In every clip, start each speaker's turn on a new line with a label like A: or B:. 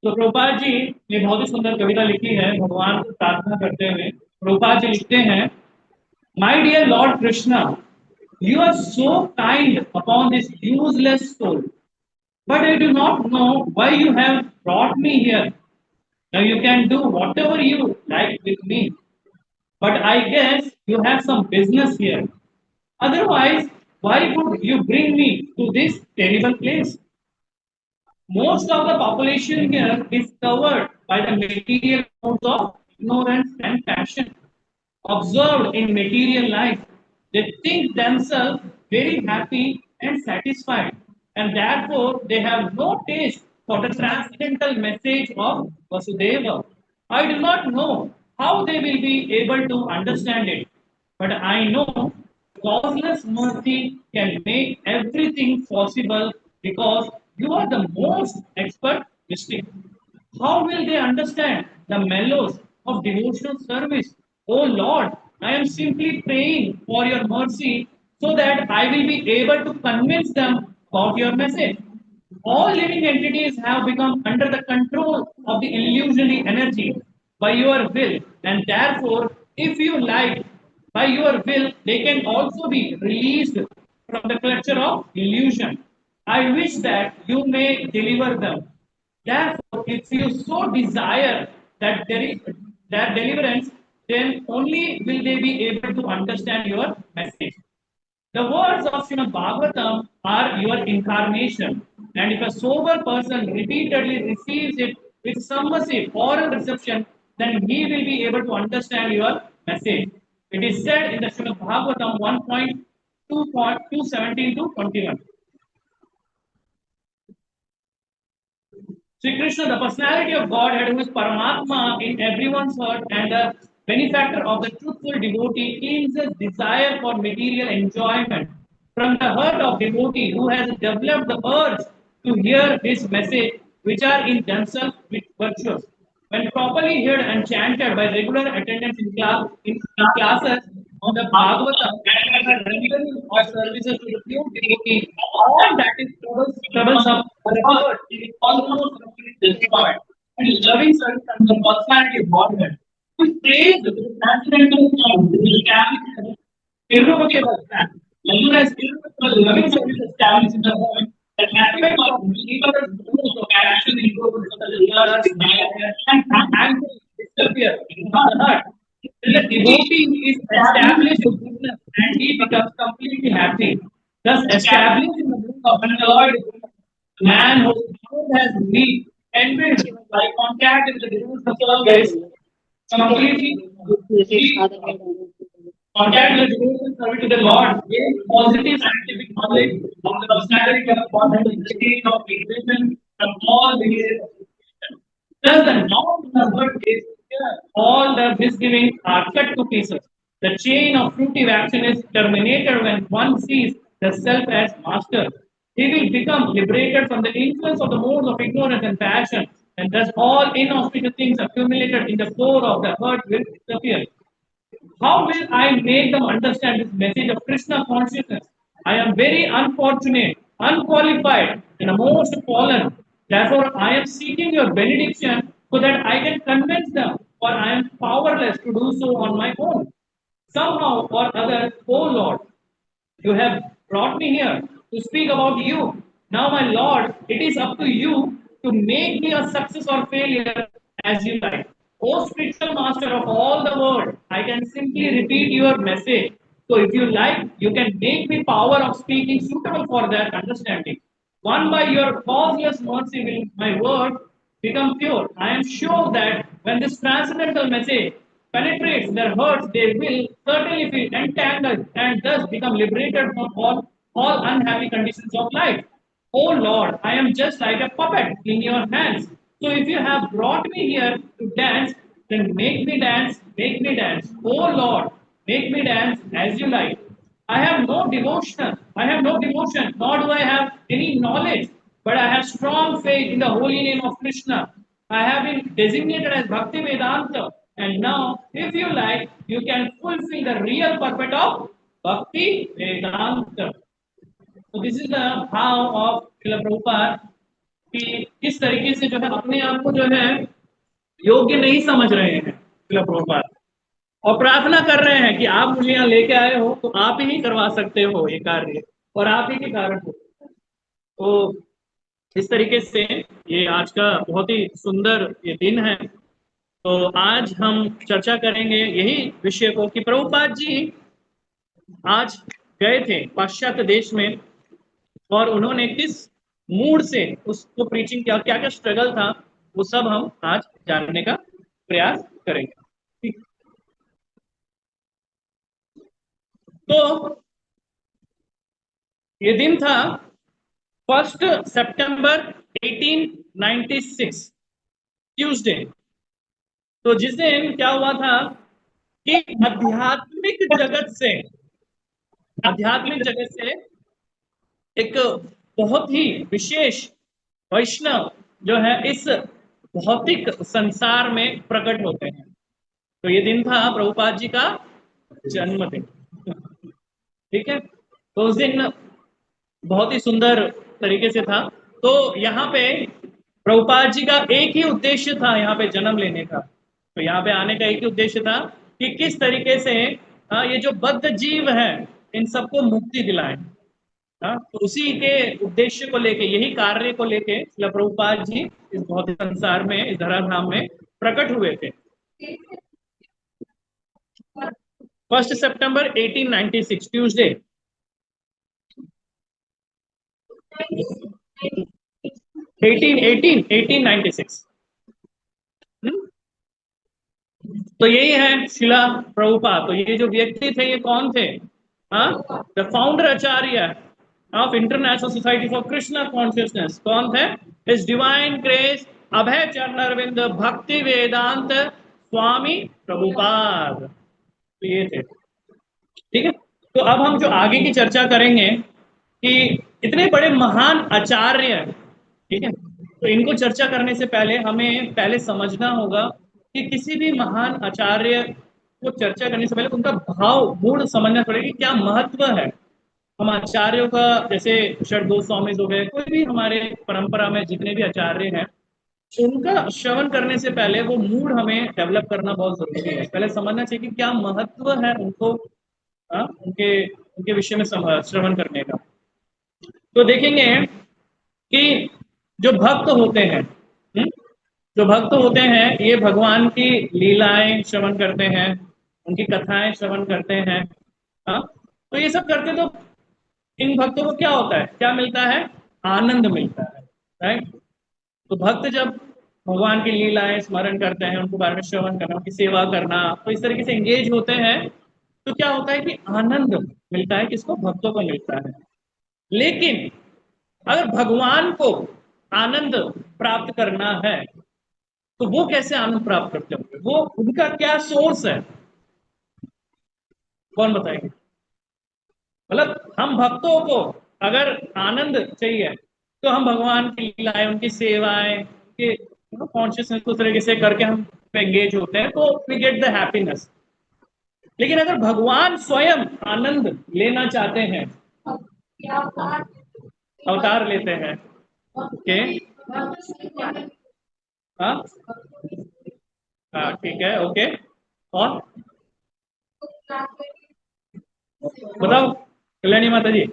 A: तो प्रभुपाद जी ने बहुत ही सुंदर कविता लिखी है भगवान को प्रार्थना करते हुए। प्रभुपाद जी लिखते हैं, my dear Lord Krishna, you are so kind upon this useless soul, but I do not know why you have brought me here. Now you can do whatever you like with me, but I guess you have some business here. Otherwise, why would you bring me to this terrible place? Most of the population here is covered by the material modes of ignorance and passion observed in material life. They think themselves very happy and satisfied, and therefore they have no taste for the transcendental message of Vasudeva. I do not know how they will be able to understand it, but I know causeless mercy can make everything possible because you are the most expert mystic. How will they understand the mellows of devotional service? Oh Lord, I am simply praying for your mercy so that I will be able to convince them about your message. All living entities have become under the control of the illusionary energy by your will, and therefore, if you like, by your will, they can also be released from the clutcher of illusion. I wish that you may deliver them. Therefore, if you so desire that there is that deliverance, then only will they be able to understand your message. The words of Srimad Bhagavatam are your incarnation, and if a sober person repeatedly receives it with submissive oral reception, then he will be able to understand your message. It is said in the Srimad Bhagavatam 1.2.217 to 21. Sri Krishna, the personality of Godhead, who is Paramatma in everyone's heart and the benefactor of the truthful devotee, cleanses desire for material enjoyment from the heart of devotee who has developed the urge to hear his message, which are in themselves virtuous. When properly heard and chanted by regular attendance in classes on the Bhagavatam and the rendering of services to the pure devotee, all that is troublesome for the heart is almost completely destroyed. And loving service and the personality of Godhead, which prays with the transcendental sound, which is irrevocable fact. As soon as irrevocable loving service established in the home, the aspect of evil rules of action improves such as lust, and anger disappear in the heart. When the devotee is established in goodness and he becomes completely happy. Thus, established in the book of the Lord, man whose mind has been enriched by contact with the devotional service completely contact with the devotional service to the Lord, gain positive scientific knowledge of the personality of God and the state of creation from all the areas of creation. Thus, the non-numbered is here. All the misgivings are cut to pieces. The chain of fruitive action is terminated when one sees the self as master. He will become liberated from the influence of the modes of ignorance and passion, and thus all inauspicious things accumulated in the core of the heart will disappear. How will I make them understand this message of Krishna consciousness? I am very unfortunate, unqualified, and most fallen. Therefore, I am seeking your benediction so that I can convince them, for I am powerless to do so on my own. Somehow or other, O Lord, you have brought me here to speak about you. Now, my Lord, it is up to you to make me a success or failure as you like. O spiritual master of all the world, I can simply repeat your message. So, if you like, you can make me power of speaking suitable for that understanding. Won by your causeless mercy will my word become pure. I am sure that when this transcendental message penetrates their hearts, they will certainly feel entangled and thus become liberated from all unhappy conditions of life. Oh Lord, I am just like a puppet in your hands. So if you have brought me here to dance, then make me dance. Oh Lord, make me dance as you like. I have no devotion, nor do I have any knowledge, but I have strong faith in the holy name of Krishna. I have been designated as Bhakti Vedanta, and now, if you like, you can fulfill the real purpose of Bhakti Vedanta. So, this is the vow of Srila Prabhupada कि किस तरीके से जो है अपने आप को जो है योग्य नहीं समझ रहे हैं शिला प्रभुपाद, और प्रार्थना कर रहे हैं कि आप मुझे यहाँ लेके आए हो तो आप ही करवा सकते हो ये कार्य, और आप ही के कारण हो। तो इस तरीके से ये आज का बहुत ही सुंदर ये दिन है। तो आज हम चर्चा करेंगे यही विषय को कि प्रभुपाद जी आज गए थे पाश्चात्य देश में, और उन्होंने किस मूड से उसको प्रीचिंग किया, क्या क्या स्ट्रगल था, वो सब हम आज जानने का प्रयास करेंगे। ठीक। तो ये दिन था 1 सितंबर 1896, ट्यूसडे। तो जिस दिन क्या हुआ था कि आध्यात्मिक जगत से एक बहुत ही विशेष वैष्णव जो है इस भौतिक संसार में प्रकट होते हैं। तो ये दिन था प्रभुपाद जी का जन्मदिन। ठीक है, तो उस दिन बहुत ही सुंदर तरीके से था। तो यहाँ पे प्रभुपाद जी का एक ही उद्देश्य था यहाँ पे जन्म लेने का। तो यहाँ पे आने का एक ही उद्देश्य था कि किस तरीके से ये जो बद्ध जीव है इन सबको मुक्ति दिलाएं। हाँ, तो उसी के उद्देश्य को लेके, यही कार्य को लेके श्रील प्रभुपाद जी इस भौतिक संसार में, इस धराधाम में प्रकट हुए थे। 1 सितंबर 1896, ट्यूसडे। 1896। तो यही है शिला प्रभुपाद। तो ये जो व्यक्ति थे ये कौन थे? हाँ, the founder Acharya of international society for Krishna consciousness. कौन थे? इस डिवाइन ग्रेस अभय चरण अरविंद भक्ति वेदांत स्वामी प्रभुपाद। तो ये थे। ठीक है, तो अब हम जो आगे की चर्चा करेंगे कि इतने बड़े महान आचार्य, ठीक है, तो इनको चर्चा करने से पहले हमें पहले समझना होगा कि किसी भी महान आचार्य को चर्चा करने से पहले उनका भाव मूड समझना पड़ेगा कि क्या महत्व है। हम आचार्यों का, जैसे षड गोस्वामी हो गए, कोई भी हमारे परंपरा में जितने भी आचार्य हैं, उनका श्रवण करने से पहले वो मूड हमें डेवलप करना बहुत जरूरी है। पहले समझना चाहिए कि क्या महत्व है उनको, उनके उनके विषय में श्रवण करने का। तो देखेंगे कि जो भक्त होते हैं, जो भक्त होते हैं ये भगवान की लीलाएं श्रवण करते हैं, उनकी कथाएं श्रवण करते हैं। हाँ, तो ये सब करते तो इन भक्तों को क्या होता है, क्या मिलता है? आनंद मिलता है, राइट। तो भक्त जब भगवान की लीलाएं स्मरण करते हैं, उनको बारे में श्रवण करना, उनकी सेवा करना, तो इस तरीके से एंगेज होते हैं, तो क्या होता है कि आनंद मिलता है, किसको? भक्तों को मिलता है। लेकिन अगर भगवान को आनंद प्राप्त करना है तो वो कैसे आनंद प्राप्त करते होंगे? वो उनका क्या सोर्स है? कौन बताएंगे? मतलब हम भक्तों को अगर आनंद चाहिए तो हम भगवान की लीलाएं, उनकी सेवाएं, उनके कॉन्शियसनेस को तरीके से करके हम एंगेज होते हैं, तो वी गेट द हैप्पीनेस। लेकिन अगर भगवान स्वयं आनंद लेना चाहते हैं, अवतार लेते हैं, ओके, हाँ हाँ, ठीक है, ओके, और बताओ कल्याणी माता जी।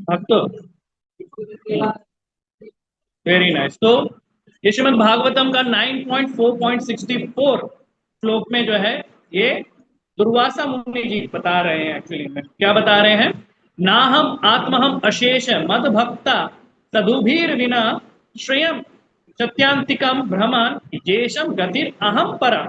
A: भक्तो, वेरी नाइस। तो ये श्रीमद् भागवतम का 9.4.64 श्लोक में जो है ये दुर्वासा मुनि जी बता रहे हैं। एक्चुअली में क्या बता रहे हैं? ना हम आत्महम अशेष मद भक्ता सदुभीर विना श्रेयम सत्यांतिकम भ्रमण जेशम गतिर अहम परा।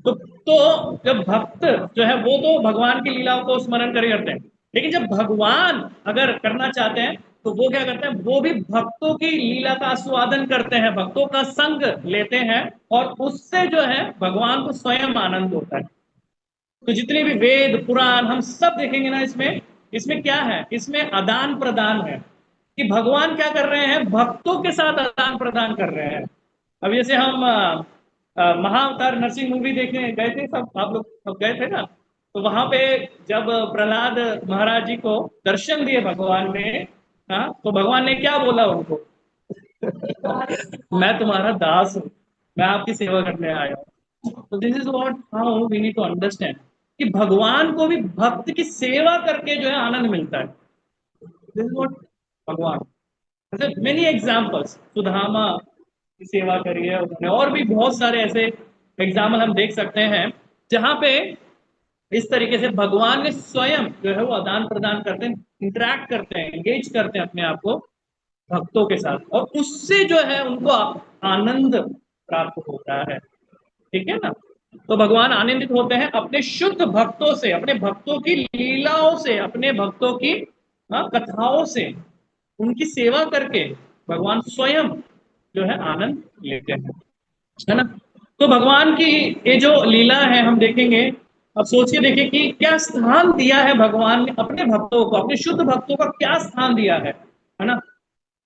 A: तो जब भक्त जो है वो तो भगवान की लीलाओं को स्मरण करे करते हैं, लेकिन जब भगवान अगर करना चाहते हैं तो वो क्या करते हैं? वो भी भक्तों की लीला का आस्वादन करते हैं, भक्तों का संग लेते हैं, और उससे जो है भगवान को स्वयं आनंद होता है। तो जितने भी वेद पुराण हम सब देखेंगे ना, इसमें इसमें क्या है? इसमें आदान प्रदान है कि भगवान क्या कर रहे हैं? भक्तों के साथ आदान प्रदान कर रहे हैं। अब जैसे हम महाअवतार नरसिंह मूवी देखने गए थे, सब आप लोग सब गए थे ना, तो वहां पे जब प्रहलाद महाराज जी को दर्शन दिए भगवान ने, हाँ, तो भगवान ने क्या बोला उनको? मैं तुम्हारा दास हूँ, मैं आपकी सेवा करने आया हूँ। तो this is what how we need to understand कि भगवान को भी भक्त की सेवा करके जो है आनंद मिलता है। दिस इज व्हाट भगवान, मतलब मेनी एग्जाम्पल्स, सुदामा की सेवा करी है उन्होंने, और भी बहुत सारे ऐसे एग्जाम्पल हम देख सकते हैं जहां पे इस तरीके से भगवान ने स्वयं जो है वो आदान प्रदान करते हैं, इंटरेक्ट करते हैं, एंगेज करते हैं अपने आप को भक्तों के साथ, और उससे जो है उनको आनंद प्राप्त होता है। ठीक है ना? तो भगवान आनंदित होते हैं अपने शुद्ध भक्तों से, अपने भक्तों की लीलाओं से, अपने भक्तों की कथाओं से, उनकी सेवा करके भगवान स्वयं जो है आनंद लेते हैं, है ना? तो भगवान की ये जो लीला है हम देखेंगे। अब सोचिए, देखिए कि क्या स्थान दिया है भगवान ने अपने भक्तों को, अपने शुद्ध भक्तों का क्या स्थान दिया है ना?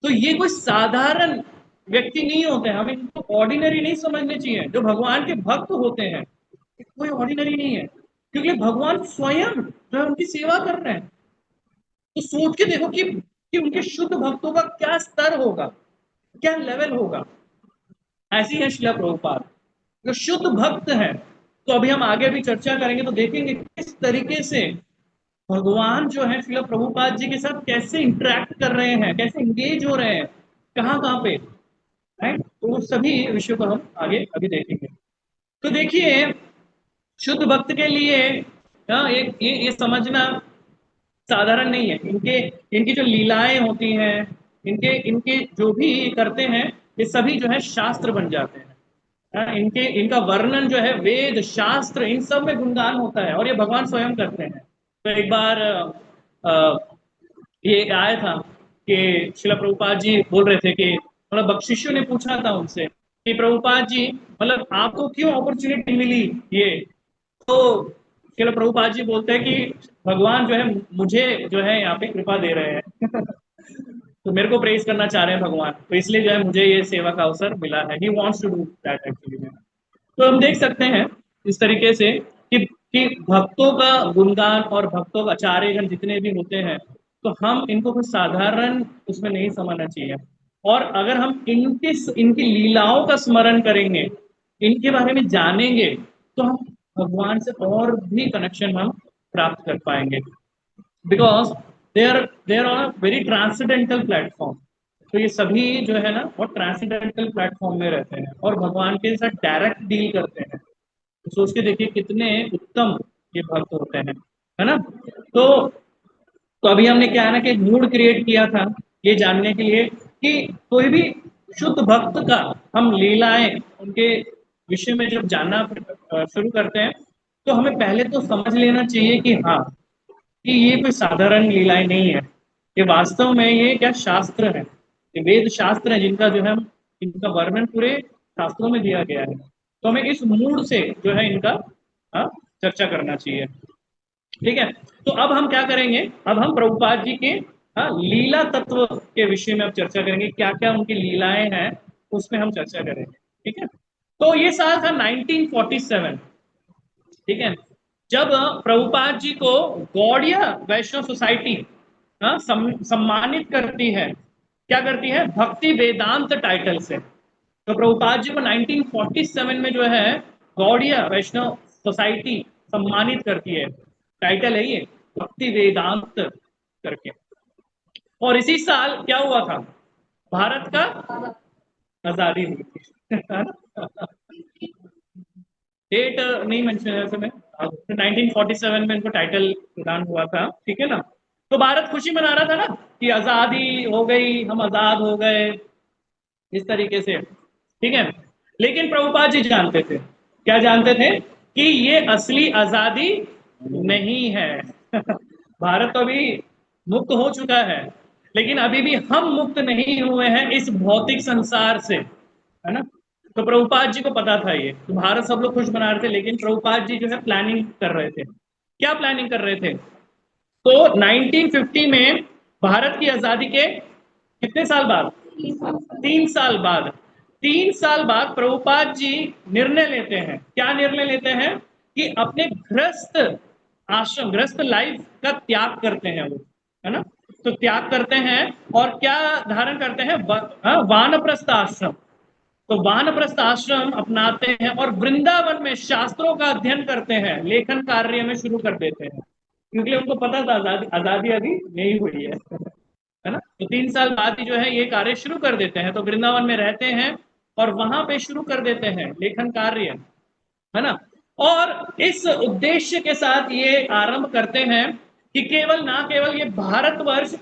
A: तो ये कोई साधारण व्यक्ति नहीं होते हैं, हमें इनको ऑर्डिनरी नहीं समझने चाहिए। जो भगवान के भक्त होते हैं ये कोई ऑर्डिनरी नहीं है, क्योंकि भगवान स्वयं जो है उनकी सेवा कर रहे हैं। तो सोच के देखो कि उनके शुद्ध भक्तों का क्या स्तर होगा, क्या लेवल होगा। ऐसी है शिला प्रभुपाद जो शुद्ध भक्त है। तो अभी हम आगे भी चर्चा करेंगे तो देखेंगे किस तरीके से भगवान जो है शिला प्रभुपाद जी के साथ कैसे इंटरेक्ट कर रहे हैं, कैसे इंगेज हो रहे हैं, कहाँ कहाँ पे, राइट? तो उस सभी विषयों को हम आगे अभी देखेंगे। तो देखिए, शुद्ध भक्त के लिए एक ये समझना साधारण नहीं है। इनके इनकी जो लीलाएं होती हैं, इनके इनके जो भी करते हैं, ये सभी जो है शास्त्र बन जाते हैं। इनके इनका वर्णन जो है वेद शास्त्र इन सब में गुणगान होता है, और ये भगवान स्वयं करते हैं। तो एक बार ये आया था कि शिला प्रभुपाद जी बोल रहे थे कि मतलब बख्शिशों ने पूछा था उनसे कि प्रभुपाद जी, मतलब आपको क्यों अपॉर्चुनिटी मिली ये? तो शिला प्रभुपाद जी बोलते हैं कि भगवान जो है मुझे जो है यहाँ पे कृपा दे रहे हैं। तो मेरे को प्रेज करना चाह रहे हैं भगवान, तो इसलिए जो है मुझे ये सेवा का अवसर मिला है। He wants to do that actually. तो हम देख सकते हैं इस तरीके से कि भक्तों का गुणगान और भक्तों का आचार्यगण जितने भी होते हैं, तो हम इनको कुछ साधारण उसमें नहीं समझना चाहिए। और अगर हम इनकी लीलाओं का स्मरण करेंगे, इनके बारे में जानेंगे, तो हम भगवान से और भी कनेक्शन हम प्राप्त कर पाएंगे, because they are on a very transcendental platform. तो ये सभी जो है ना वो ट्रांसेंडेंटल प्लेटफॉर्म में रहते हैं और भगवान के साथ डायरेक्ट डील करते हैं। तो सोच के देखिए कितने उत्तम ये भक्त होते हैं, है ना? तो तो अभी हमने क्या है ना कि मूड क्रिएट किया था ये जानने के लिए कि कोई भी शुद्ध भक्त का हम लीलाएं उनके विषय में जब जानना शुरू करते हैं, तो हमें पहले तो समझ लेना चाहिए कि हाँ, कि ये कोई साधारण लीलाएं नहीं है। ये वास्तव में ये क्या शास्त्र है, ये वेद शास्त्र है जिनका जो है इनका वर्णन पूरे शास्त्रों में दिया गया है। तो हमें इस मूड से जो है इनका हाँ, चर्चा करना चाहिए। ठीक है? तो अब हम क्या करेंगे, अब हम प्रभुपाद जी के लीला तत्व के विषय में अब चर्चा करेंगे, क्या क्या उनकी लीलाएं हैं उसमें हम चर्चा करेंगे। ठीक है? तो ये साल था 1947। ठीक है? जब प्रभुपाद जी को गौड़िया वैष्णव सोसाइटी सम्मानित करती है, क्या करती है, भक्ति वेदांत टाइटल से। तो प्रभुपाद जी को 1947 में जो है गौड़िया वैष्णव सोसाइटी सम्मानित करती है, टाइटल है ये भक्ति वेदांत करके। और इसी साल क्या हुआ था, भारत का आजादी हुई थी। डेट नहीं मेंशन है समय, 1947 में इनको टाइटल प्रदान हुआ था। ठीक है ना? तो भारत खुशी मना रहा था ना कि आजादी हो गई, हम आजाद हो गए, इस तरीके से। ठीक है? लेकिन प्रभुपाद जी जानते थे, क्या जानते थे, कि ये असली आजादी नहीं है। भारत तो अभी मुक्त हो चुका है, लेकिन अभी भी हम मुक्त नहीं हुए हैं इस भौतिक संसार से, है ना? तो प्रभुपाद जी को पता था ये, तो भारत सब लोग खुश मना रहे थे, लेकिन प्रभुपाद जी जो है प्लानिंग कर रहे थे। क्या प्लानिंग कर रहे थे? तो 1950 में भारत की आजादी के कितने साल बाद, 3 साल बाद, 3 साल बाद प्रभुपाद जी निर्णय लेते हैं। क्या निर्णय लेते हैं? कि अपने गृहस्थ आश्रम, गृहस्थ लाइफ का त्याग करते हैं वो, है ना? तो त्याग करते हैं और क्या धारण करते हैं, वानप्रस्थ आश्रम। तो वानप्रस्थ आश्रम अपनाते हैं और वृंदावन में शास्त्रों का अध्ययन करते हैं, लेखन कार्य में शुरू कर देते हैं, क्योंकि उनको पता था आजादी आजादी अभी नहीं हुई है ना। तो 3 साल बाद ही जो है ये कार्य शुरू कर देते हैं, तो वृंदावन में रहते हैं और वहां पे शुरू कर देते हैं लेखन कार्य, है ना। और इस उद्देश्य के साथ ये आरंभ करते हैं कि केवल ना केवल ये भारतवर्ष,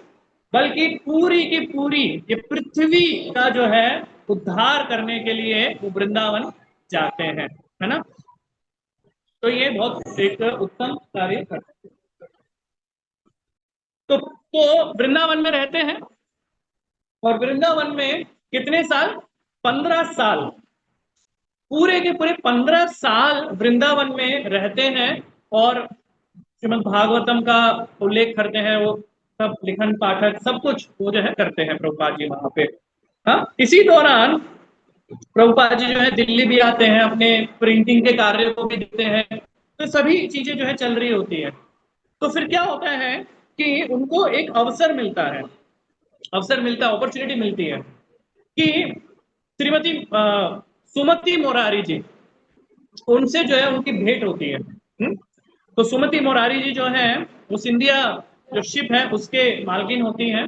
A: बल्कि पूरी की पूरी ये पृथ्वी का जो है उद्धार करने के लिए वो वृंदावन जाते हैं, है ना। तो ये बहुत एक उत्तम कार्य करते हैं। तो वृंदावन में रहते हैं और वृंदावन में कितने साल, 15 साल, पूरे के पूरे 15 साल वृंदावन में रहते हैं और श्रीमद् भागवतम का उल्लेख करते हैं, वो सब लिखन पाठक सब कुछ वो जो है करते हैं प्रभुपाद जी वहां पे। हाँ, इसी दौरान प्रभुपाद जी जो है दिल्ली भी आते हैं, अपने प्रिंटिंग के कार्य को भी देखते हैं, तो सभी चीजें जो है चल रही होती है। तो फिर क्या होता है कि उनको एक अवसर मिलता है, अपॉर्चुनिटी मिलती है कि श्रीमती सुमति मोरारी जी, उनसे जो है उनकी भेंट होती है। तो सुमति मोरारी जी जो है वो सिंधिया जो शिप है उसके मालकिन होती हैं,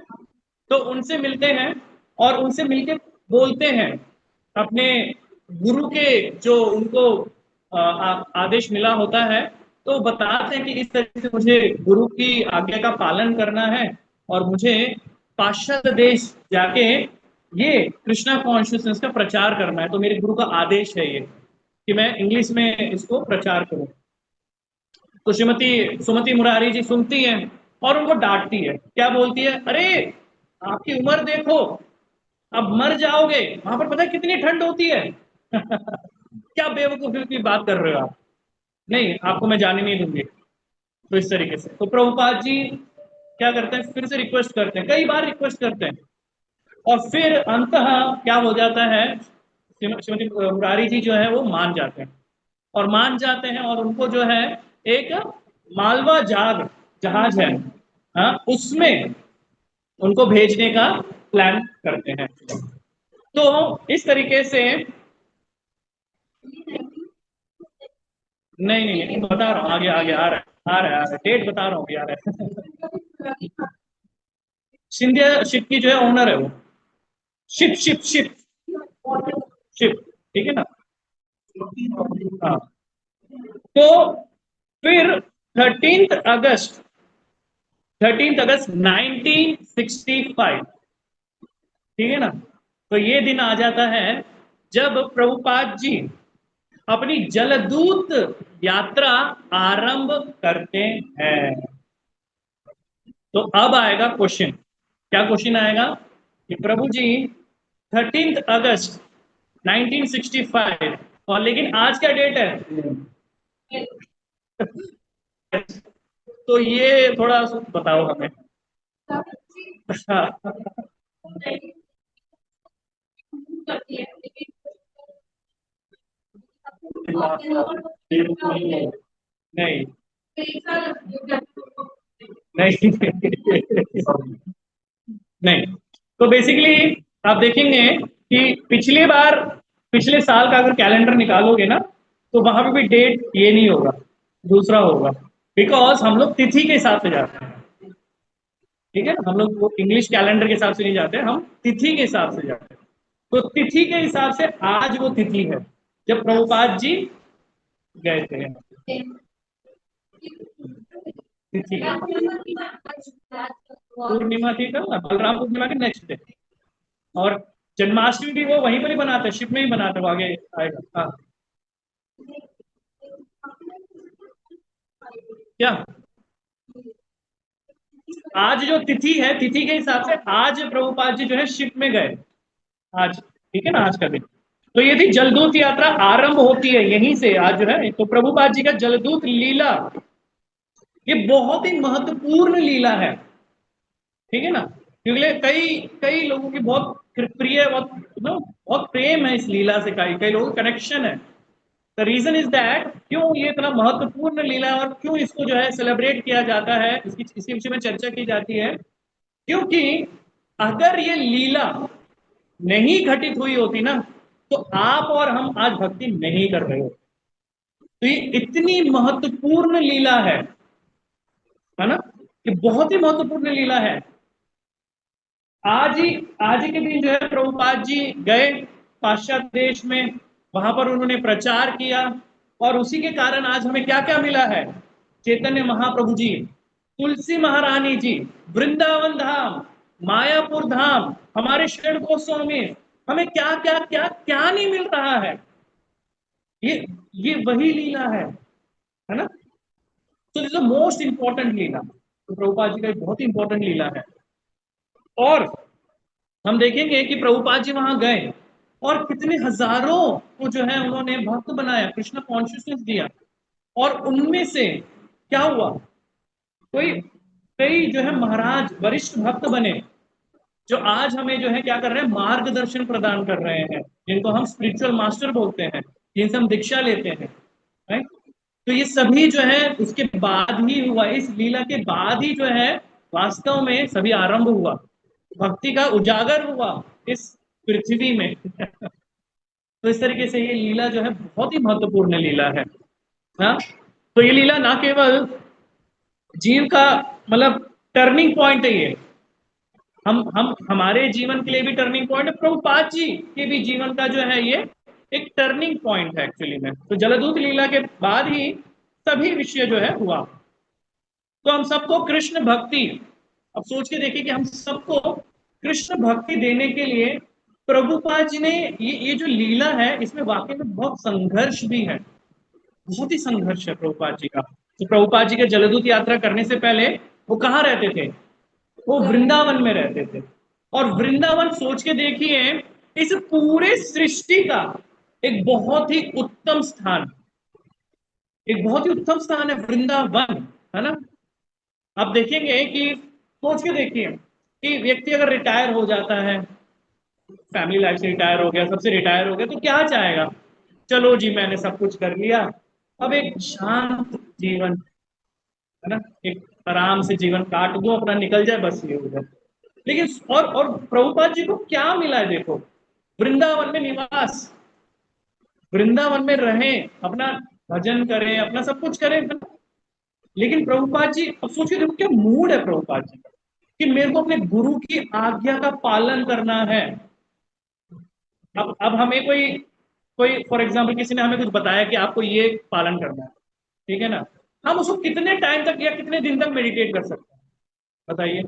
A: तो उनसे मिलते हैं और उनसे मिलके बोलते हैं अपने गुरु के जो उनको आदेश मिला होता है, तो बताते हैं कि इस तरह से मुझे गुरु की आज्ञा का पालन करना है और मुझे पाश्चात्य देश जाके ये कृष्णा कॉन्शियसनेस का प्रचार करना है, तो मेरे गुरु का आदेश है ये कि मैं इंग्लिश में इसको प्रचार करूं। तो श्रीमती सुमति मुरारी जी सुनती हैं और उनको डांटती है, क्या बोलती है, अरे आपकी उम्र देखो, अब मर जाओगे, वहां पर पता है कितनी ठंड होती है क्या बेवकूफी की बात कर रहे हो आप, नहीं आपको मैं जाने नहीं दूंगी। तो इस तरीके से तो प्रभुपाद जी क्या करते हैं, फिर से रिक्वेस्ट करते हैं, कई बार रिक्वेस्ट करते हैं, और फिर अंततः क्या हो जाता है, श्रीमती मुरारी जी जो है वो मान जाते हैं, और मान जाते हैं और उनको जो है एक मालवा जहाज है, हाँ, उसमें उनको भेजने का प्लान करते हैं। तो इस तरीके से, नहीं नहीं नहीं बता रहा हूँ, आगे आगे आ रहा है डेट बता रहा हूँ यार सिंधिया शिप की जो है ओनर है वो, शिप शिप शिप शिप, ठीक है ना। हाँ, तो फिर 13 अगस्त 13 अगस्त 1965, ठीक है ना, तो ये दिन आ जाता है जब प्रभुपाद जी अपनी जलदूत यात्रा आरंभ करते हैं। तो अब आएगा क्वेश्चन, क्या क्वेश्चन आएगा कि प्रभु जी 13 अगस्त 1965, और लेकिन आज क्या डेट है तो ये थोड़ा बताओ हमें नहीं नहीं नहीं, तो बेसिकली आप देखेंगे कि पिछले साल का अगर कैलेंडर निकालोगे ना, तो वहां पे भी डेट ये नहीं होगा, दूसरा होगा, बिकॉज हम लोग तिथि के हिसाब से जाते हैं, ठीक है ना, हम लोग वो इंग्लिश कैलेंडर के हिसाब से नहीं जाते, हम तिथि के हिसाब से जाते हैं। तो तिथि के हिसाब से आज वो तिथि है जब प्रभुपाद जी गए थे, तिथि पूर्णिमा थी कल ना, बलराम पूर्णिमा के नेक्स्ट डे, और जन्माष्टमी भी वो वहीं पर ही बनाते हैं, शिप में ही बनाते हैं, वो आगे आएगा। हाँ, क्या आज जो तिथि है, तिथि के हिसाब से आज प्रभुपाद जी जो है शिप में गए आज, ठीक है ना, आज का दिन। तो ये थी जलदूत यात्रा आरंभ होती है यहीं से आज जो है, तो प्रभुपाद जी का जलदूत लीला ये बहुत ही महत्वपूर्ण लीला है, ठीक है ना, क्योंकि कई कई लोगों की बहुत प्रिय, बहुत प्रेम है इस लीला से, कई कई लोगों का कनेक्शन है। द रीजन इज दैट क्यों ये इतना महत्वपूर्ण लीला है और क्यों इसको जो है सेलिब्रेट किया जाता है, इसके विषय में चर्चा की जाती है क्योंकि अगर ये लीला नहीं घटित हुई होती ना, तो आप और हम आज भक्ति नहीं कर रहे होते। तो ये इतनी महत्वपूर्ण लीला है ना, ये बहुत ही महत्वपूर्ण लीला है। आज ही के दिन जो है प्रभुपाद जी गए पाश्चात्य देश में, वहां पर उन्होंने प्रचार किया, और उसी के कारण आज हमें क्या क्या मिला है। चैतन्य महाप्रभु जी, तुलसी महारानी जी, वृंदावन धाम, मायापुर धाम, हमारे शरण गोस्वामी, हमें क्या क्या क्या क्या नहीं मिल रहा है। ये ये वही लीला है ना। तो दिस मोस्ट इंपॉर्टेंट लीला, तो प्रभुपाद जी का एक बहुत ही इंपॉर्टेंट लीला है। और हम देखेंगे कि प्रभुपाद जी वहां गए और कितने हजारों को जो है उन्होंने भक्त बनाया, कृष्ण कॉन्शियसनेस दिया। और उनमें से क्या हुआ, कोई कई जो है महाराज वरिष्ठ भक्त बने, जो आज हमें जो है क्या कर रहे हैं, मार्गदर्शन प्रदान कर रहे हैं, जिनको हम स्पिरिचुअल मास्टर बोलते हैं, जिनसे हम दीक्षा लेते हैं, राइट। तो ये सभी जो है उसके बाद ही हुआ, इस लीला के बाद ही जो है वास्तव में सभी आरंभ हुआ, भक्ति का उजागर हुआ इस पृथ्वी में। तो इस तरीके से ये लीला जो है बहुत ही महत्वपूर्ण लीला है ना। तो ये लीला ना केवल जीव का मतलब टर्निंग पॉइंट है, ये हम हमारे जीवन के लिए भी टर्निंग पॉइंट है, प्रभुपाद जी के भी जीवन का जो है ये एक टर्निंग पॉइंट है एक्चुअली में। तो जलदूत लीला के बाद ही सभी विषय जो है हुआ। तो हम सबको कृष्ण भक्ति, अब सोच के देखिए कि हम सबको कृष्ण भक्ति देने के लिए प्रभुपाद जी ने ये जो लीला है, इसमें वाकई में बहुत संघर्ष भी है, बहुत ही संघर्ष है प्रभुपाद जी का। तो प्रभुपाद जी के जलदूत यात्रा करने से पहले वो कहाँ रहते थे, वो वृंदावन में रहते थे। और वृंदावन सोच के देखिए, इस पूरे सृष्टि का एक बहुत ही उत्तम स्थान, एक बहुत ही उत्तम स्थान है वृंदावन, है ना। आप देखेंगे कि सोच के देखिए कि व्यक्ति अगर रिटायर हो जाता है, फैमिली लाइफ से रिटायर हो गया, सबसे रिटायर हो गया, तो क्या चाहेगा, चलो जी मैंने सब कुछ कर लिया, अब एक शांत जीवन, है ना, एक आराम से जीवन काट दो अपना, निकल जाए, बस ये हो जाए। लेकिन और प्रभुपाद जी को क्या मिला है देखो, वृंदावन में निवास, वृंदावन में रहें, अपना भजन करें, अपना सब कुछ करें। लेकिन प्रभुपाद जी, अब सोचिए देखो क्या मूड है प्रभुपाद जी का, कि मेरे को अपने गुरु की आज्ञा का पालन करना है। अब हमें कोई कोई फॉर एग्जाम्पल किसी ने हमें कुछ बताया कि आपको ये पालन करना है, ठीक है ना, हम उसको कितने टाइम तक या कितने दिन तक मेडिटेट कर सकते हैं, बताइए।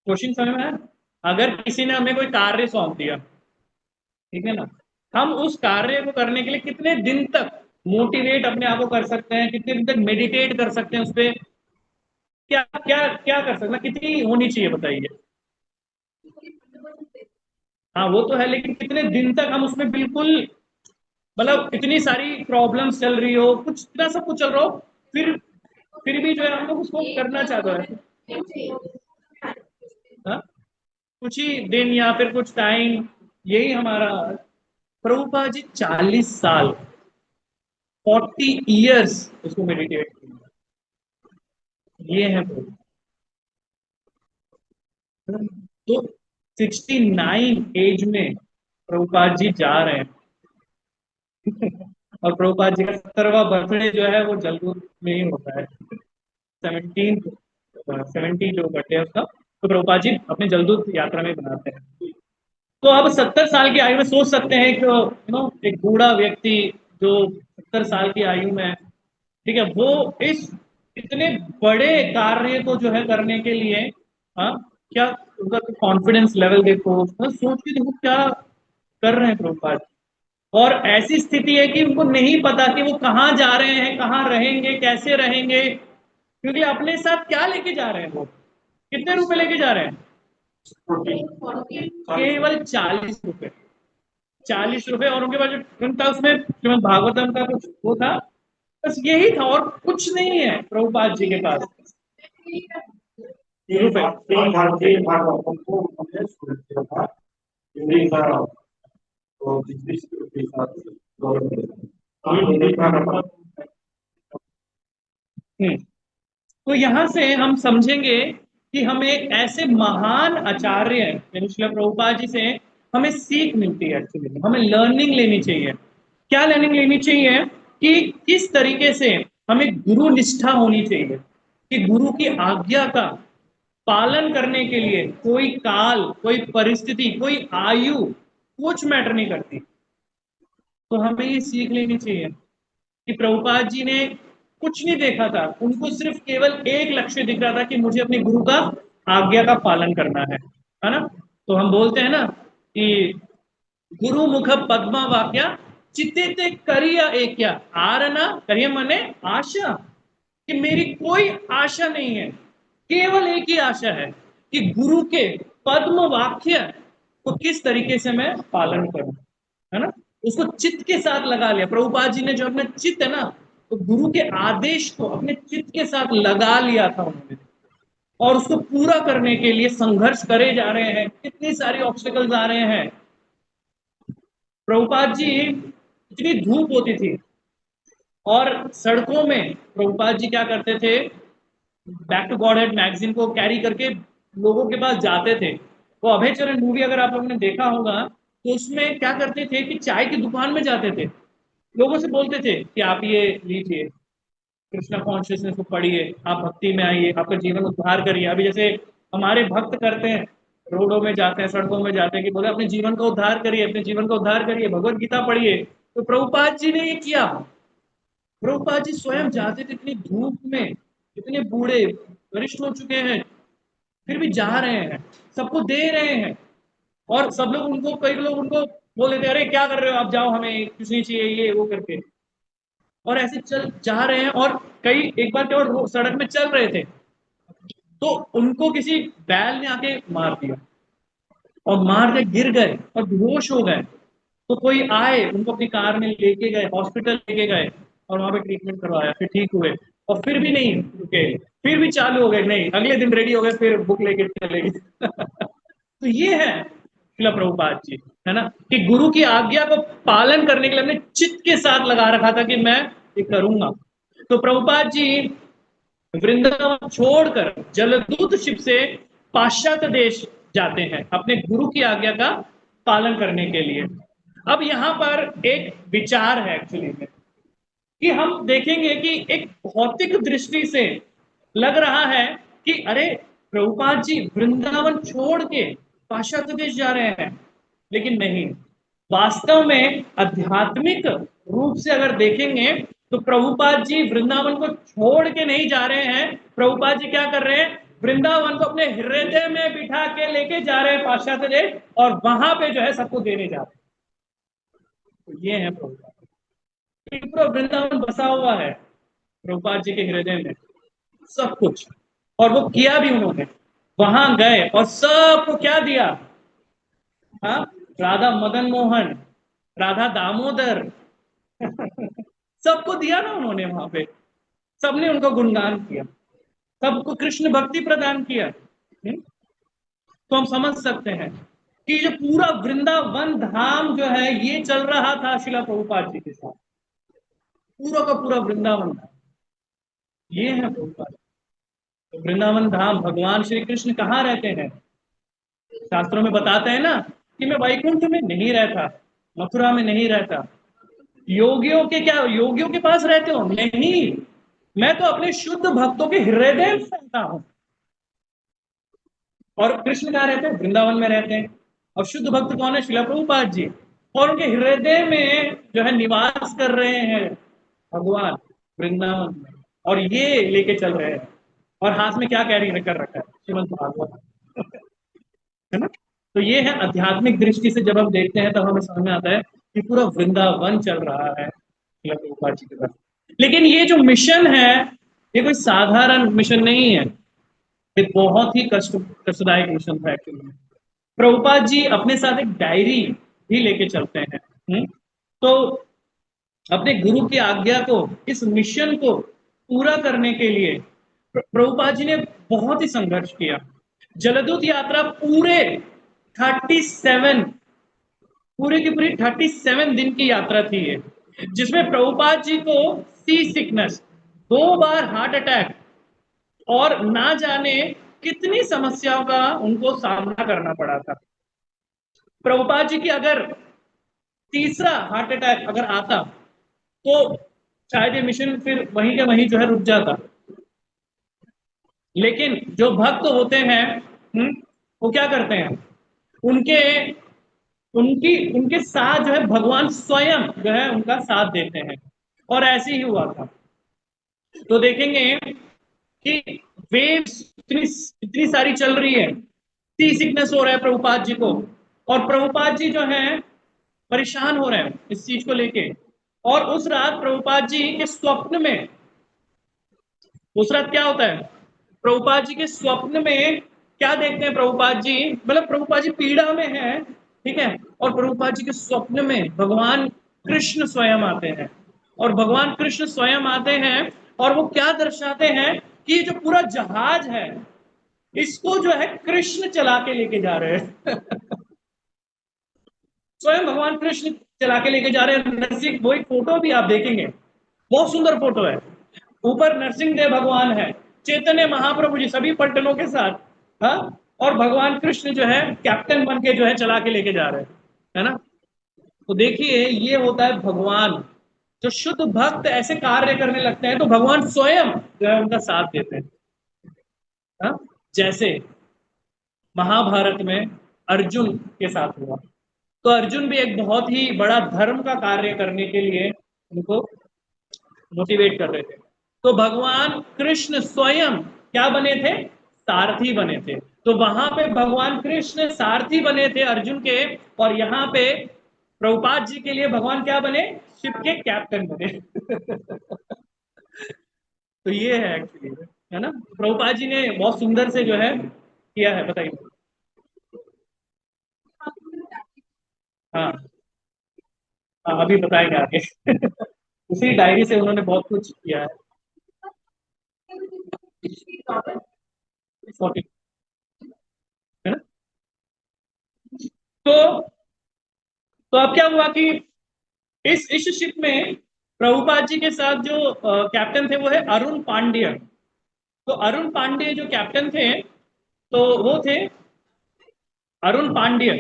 A: क्वेश्चन समझ में है। अगर किसी ने हमें कोई कार्य सौंप दिया, ठीक है ना, हम उस कार्य को करने के लिए कितने दिन तक मोटिवेट अपने आप को कर सकते हैं, कितने दिन तक मेडिटेट कर सकते हैं उस पर, क्या क्या क्या कर सकते हैं, कितनी होनी चाहिए बताइए। हाँ वो तो है, लेकिन कितने दिन तक हम उसमें बिल्कुल, मतलब इतनी सारी प्रॉब्लम्स चल रही हो, कुछ इतना सब कुछ चल रहा हो, फिर फिर भी जो है हम लोग उसको करना चाहते हैं। हाँ? कुछ ही दिन या फिर कुछ टाइम, यही हमारा। प्रभुपाद जी 40 साल, 40 इयर्स उसको मेडिटेट किया, ये है प्रभु। तो 69 एज में प्रभुपाद जी जा रहे हैं। और प्रभुपाद जी का 70वां बर्थडे जो है वो जलदूत में ही होता है, 70 जो बर्थडे है उसका, तो प्रभुपाद जी अपने जलदूत यात्रा में बनाते हैं। तो अब 70 साल की आयु में सोच सकते हैं कि एक बूढ़ा व्यक्ति जो 70 साल की आयु में, ठीक है, वो इस इतने बड़े कार्य को जो है करने के लिए, हाँ, क्या उनका कॉन्फिडेंस लेवल देखो, मतलब सोच के देखो क्या कर रहे हैं प्रभुपाद। और ऐसी स्थिति है कि उनको नहीं पता कि वो कहाँ जा रहे हैं, कहाँ रहेंगे, कैसे रहेंगे, क्योंकि अपने साथ क्या लेके जा रहे हैं, वो कितने रुपए लेके जा रहे हैं, केवल 40 रुपए, 40 रुपए। और उनके पास जो ग्रंथ था उसमें श्रीमद् भागवतम का कुछ वो था, बस यही था और कुछ नहीं है प्रभुपाद जी के पास। हम्म। तो यहां से हम समझेंगे कि हमें ऐसे महान आचार्य यानी श्रील प्रभुपाद जी से हमें सीख मिलती है, एक्चुअली हमें लर्निंग लेनी चाहिए। क्या लर्निंग लेनी चाहिए? कि किस तरीके से हमें गुरु निष्ठा होनी चाहिए, कि गुरु की आज्ञा का पालन करने के लिए कोई काल, कोई परिस्थिति, कोई आयु कुछ मैटर नहीं करती। तो हमें ये सीख लेनी चाहिए कि प्रभुपाद जी ने कुछ नहीं देखा था, उनको सिर्फ केवल एक लक्ष्य दिख रहा था कि मुझे अपने गुरु का आज्ञा का पालन करना है ना। तो हम बोलते हैं ना कि गुरु मुख पद्मा वाक्या चित्ते करिया एक आरना करिए मने आशा, कि मेरी कोई आशा नहीं है, केवल एक ही आशा है कि गुरु के पद्म वाक्य को किस तरीके से मैं पालन करूं, है ना। उसको चित्त के साथ लगा लिया प्रभुपाद जी ने, जो अपना चित्त है ना, तो गुरु के आदेश को अपने चित्त के साथ लगा लिया था उन्होंने, और उसको पूरा करने के लिए संघर्ष करे जा रहे हैं। कितनी सारी ऑब्स्टिकल्स आ रहे हैं। प्रभुपाद जी, इतनी धूप होती थी और सड़कों में प्रभुपाद जी क्या करते थे, back to Godhead magazine को कैरी करके लोगों के पास जाते थे। वो अभय चरण मूवी अगर आप लोगों ने देखा होगा, तो उसमें क्या करते थे कि चाय की दुकान में जाते थे, लोगों से बोलते थे कि आप ये लीजिए, कृष्णा कॉन्शियसनेस को पढ़िए, आप भक्ति में आइए, आपका जीवन उद्धार करिए। अभी जैसे हमारे भक्त करते हैं, रोडों में जाते हैं, सड़कों में जाते हैं कि बोले अपने जीवन का उद्धार करिए, अपने जीवन का उद्धार करिए, भगवत गीता पढ़िए। तो प्रभुपाद जी ने ये किया। प्रभुपाद जी स्वयं जाते थे इतनी धूप में, इतने बूढ़े वरिष्ठ हो चुके हैं, फिर भी जा रहे हैं, सबको दे रहे हैं। और सब लोग उनको, कई लोग उनको बोल देते, अरे क्या कर रहे हो आप, जाओ, हमें कुछ नहीं चाहिए, ये वो करके। और ऐसे चल जा रहे हैं। और कई एक बार क्या, और सड़क में चल रहे थे तो उनको किसी बैल ने आके मार दिया, और मार के गिर गए और बेहोश हो गए। तो कोई आए, उनको अपनी कार में लेके गए, हॉस्पिटल लेके गए, और वहां पे ट्रीटमेंट करवाया, फिर ठीक हुए। और फिर भी नहीं रुके, फिर भी चालू हो गए, नहीं अगले दिन रेडी हो गए, फिर बुक लेके चले गए। तो ये है शिला प्रभुपाद जी, है ना, कि गुरु की आज्ञा को पालन करने के लिए हमने चित्त के साथ लगा रखा था कि मैं ये करूंगा। तो प्रभुपाद जी वृंदावन छोड़कर जलदूत शिप से पाश्चात्य देश जाते हैं अपने गुरु की आज्ञा का पालन करने के लिए। अब यहां पर एक विचार है एक्चुअली में, कि हम देखेंगे कि एक भौतिक दृष्टि से लग रहा है कि अरे प्रभुपाद जी वृंदावन छोड़ के पाश्चात्य देश जा रहे हैं, लेकिन नहीं। वास्तव में आध्यात्मिक रूप से अगर देखेंगे तो प्रभुपाद जी वृंदावन को छोड़ के नहीं जा रहे हैं। प्रभुपाद जी क्या कर रहे हैं, वृंदावन को अपने हृदय में बिठा के लेके जा रहे हैं पाश्चात्य देश, और वहां पे जो है सबको देने जा रहे हैं। तो ये है प्रभुपाद, पूरा वृंदावन बसा हुआ है प्रभुपाद जी के हृदय में, सब कुछ। और वो किया भी उन्होंने, वहां गए और सबको क्या दिया, हाँ, राधा मदन मोहन, राधा दामोदर, सबको दिया ना उन्होंने वहां पे। सबने उनको गुणगान किया, सबको कृष्ण भक्ति प्रदान किया। तो हम समझ सकते हैं कि जो पूरा वृंदावन धाम जो है ये चल रहा था शिला प्रभुपाद जी के साथ, पूरा का पूरा वृंदावन धाम, ये है प्रभुपाद। तो वृंदावन धाम, भगवान श्री कृष्ण कहाँ रहते हैं? शास्त्रों में बताते हैं ना कि मैं वैकुंठ में नहीं रहता, मथुरा में नहीं रहता। योगियों के क्या, योगियों के पास रहते हो? नहीं, मैं तो अपने शुद्ध भक्तों के हृदय में रहता हूं। और कृष्ण कहाँ रहते हैं? वृंदावन में रहते हैं। और शुद्ध भक्त कौन है? शिला प्रभुपाद जी। और उनके हृदय में जो है निवास कर रहे हैं भगवान वृंदावन में, और ये लेके चल रहे हैं। और हाथ में क्या कैरी कर रखा है? श्रीमद् भागवत, है ना। तो ये है आध्यात्मिक दृष्टि से जब हम देखते हैं तब हमें समझ में आता है कि पूरा वृंदावन चल रहा है शिला प्रभुपाद जी के पास। लेकिन ये जो मिशन है, ये कोई साधारण मिशन नहीं है, ये बहुत ही कष्टदायक मिशन था एक्चुअली। प्रभुपाद जी अपने साथ एक डायरी भी लेके चलते हैं। तो अपने गुरु की आज्ञा को, इस मिशन को पूरा करने के लिए प्रभुपाद जी ने बहुत ही संघर्ष किया। जलदूत यात्रा पूरे 37, पूरे की पूरी 37 दिन की यात्रा थी ये, जिसमें प्रभुपाद जी को सी सिकनेस, 2 बार हार्ट अटैक, और ना जाने कितनी समस्याओं का उनको सामना करना पड़ा था। प्रभुपाद जी की अगर तीसरा हार्ट अटैक अगर आता तो शायद ये मिशन फिर वहीं के वहीं जो है रुक जाता। लेकिन जो भक्त होते हैं, वो क्या करते हैं, उनके उनकी उनके साथ जो है भगवान स्वयं जो है उनका साथ देते हैं। और ऐसे ही हुआ था। तो देखेंगे कि वेव्स इतनी इतनी सारी चल रही है, सी सिकनेस हो रहा है प्रभुपाद जी को, और प्रभुपाद जी जो है परेशान हो रहे हैं इस चीज को लेके। और उस रात प्रभुपाद जी के स्वप्न में, उस रात क्या होता है, प्रभुपाद जी के स्वप्न में क्या देखते हैं प्रभुपाद जी, मतलब प्रभुपाद जी पीड़ा में है, ठीक है, और प्रभुपाद जी के स्वप्न में भगवान कृष्ण स्वयं आते हैं। और भगवान कृष्ण स्वयं आते हैं और वो क्या दर्शाते हैं कि जो पूरा जहाज है इसको जो है कृष्ण चला के लेके जा रहे हैं। स्वयं भगवान कृष्ण चला के लेके जा रहे हैं। नरसिंह, वो एक फोटो भी आप देखेंगे, बहुत सुंदर फोटो है। ऊपर नरसिंह देव भगवान है, चैतन्य महाप्रभु जी सभी पट्टनों के साथ, हाँ, और भगवान कृष्ण जो है कैप्टन बन के जो है चला के लेके जा रहे हैं, है ना। तो देखिए ये होता है भगवान, जो शुद्ध भक्त ऐसे कार्य करने लगते हैं तो भगवान स्वयं जो है उनका साथ देते हैं। हाँ? जैसे महाभारत में अर्जुन के साथ हुआ, तो अर्जुन भी एक बहुत ही बड़ा धर्म का कार्य करने के लिए उनको मोटिवेट कर रहे थे। तो भगवान कृष्ण स्वयं क्या बने थे, सारथी बने थे। तो वहां पे भगवान कृष्ण सारथी बने थे अर्जुन के, और यहाँ पे प्रभुपाद जी के लिए भगवान क्या बने, शिप के कैप्टन बने। तो ये है एक्चुअली, है ना। प्रभुपाद जी ने बहुत सुंदर से जो है किया है, बताइए। हाँ, हाँ अभी बताएंगे आगे। उसी डायरी से उन्होंने बहुत कुछ किया है। 40, है ना। तो तो अब क्या हुआ कि इस शिप में प्रभुपाद जी के साथ जो कैप्टन थे वो है अरुण पांड्य। तो अरुण पांड्य जो कैप्टन थे, तो वो थे अरुण पांड्य,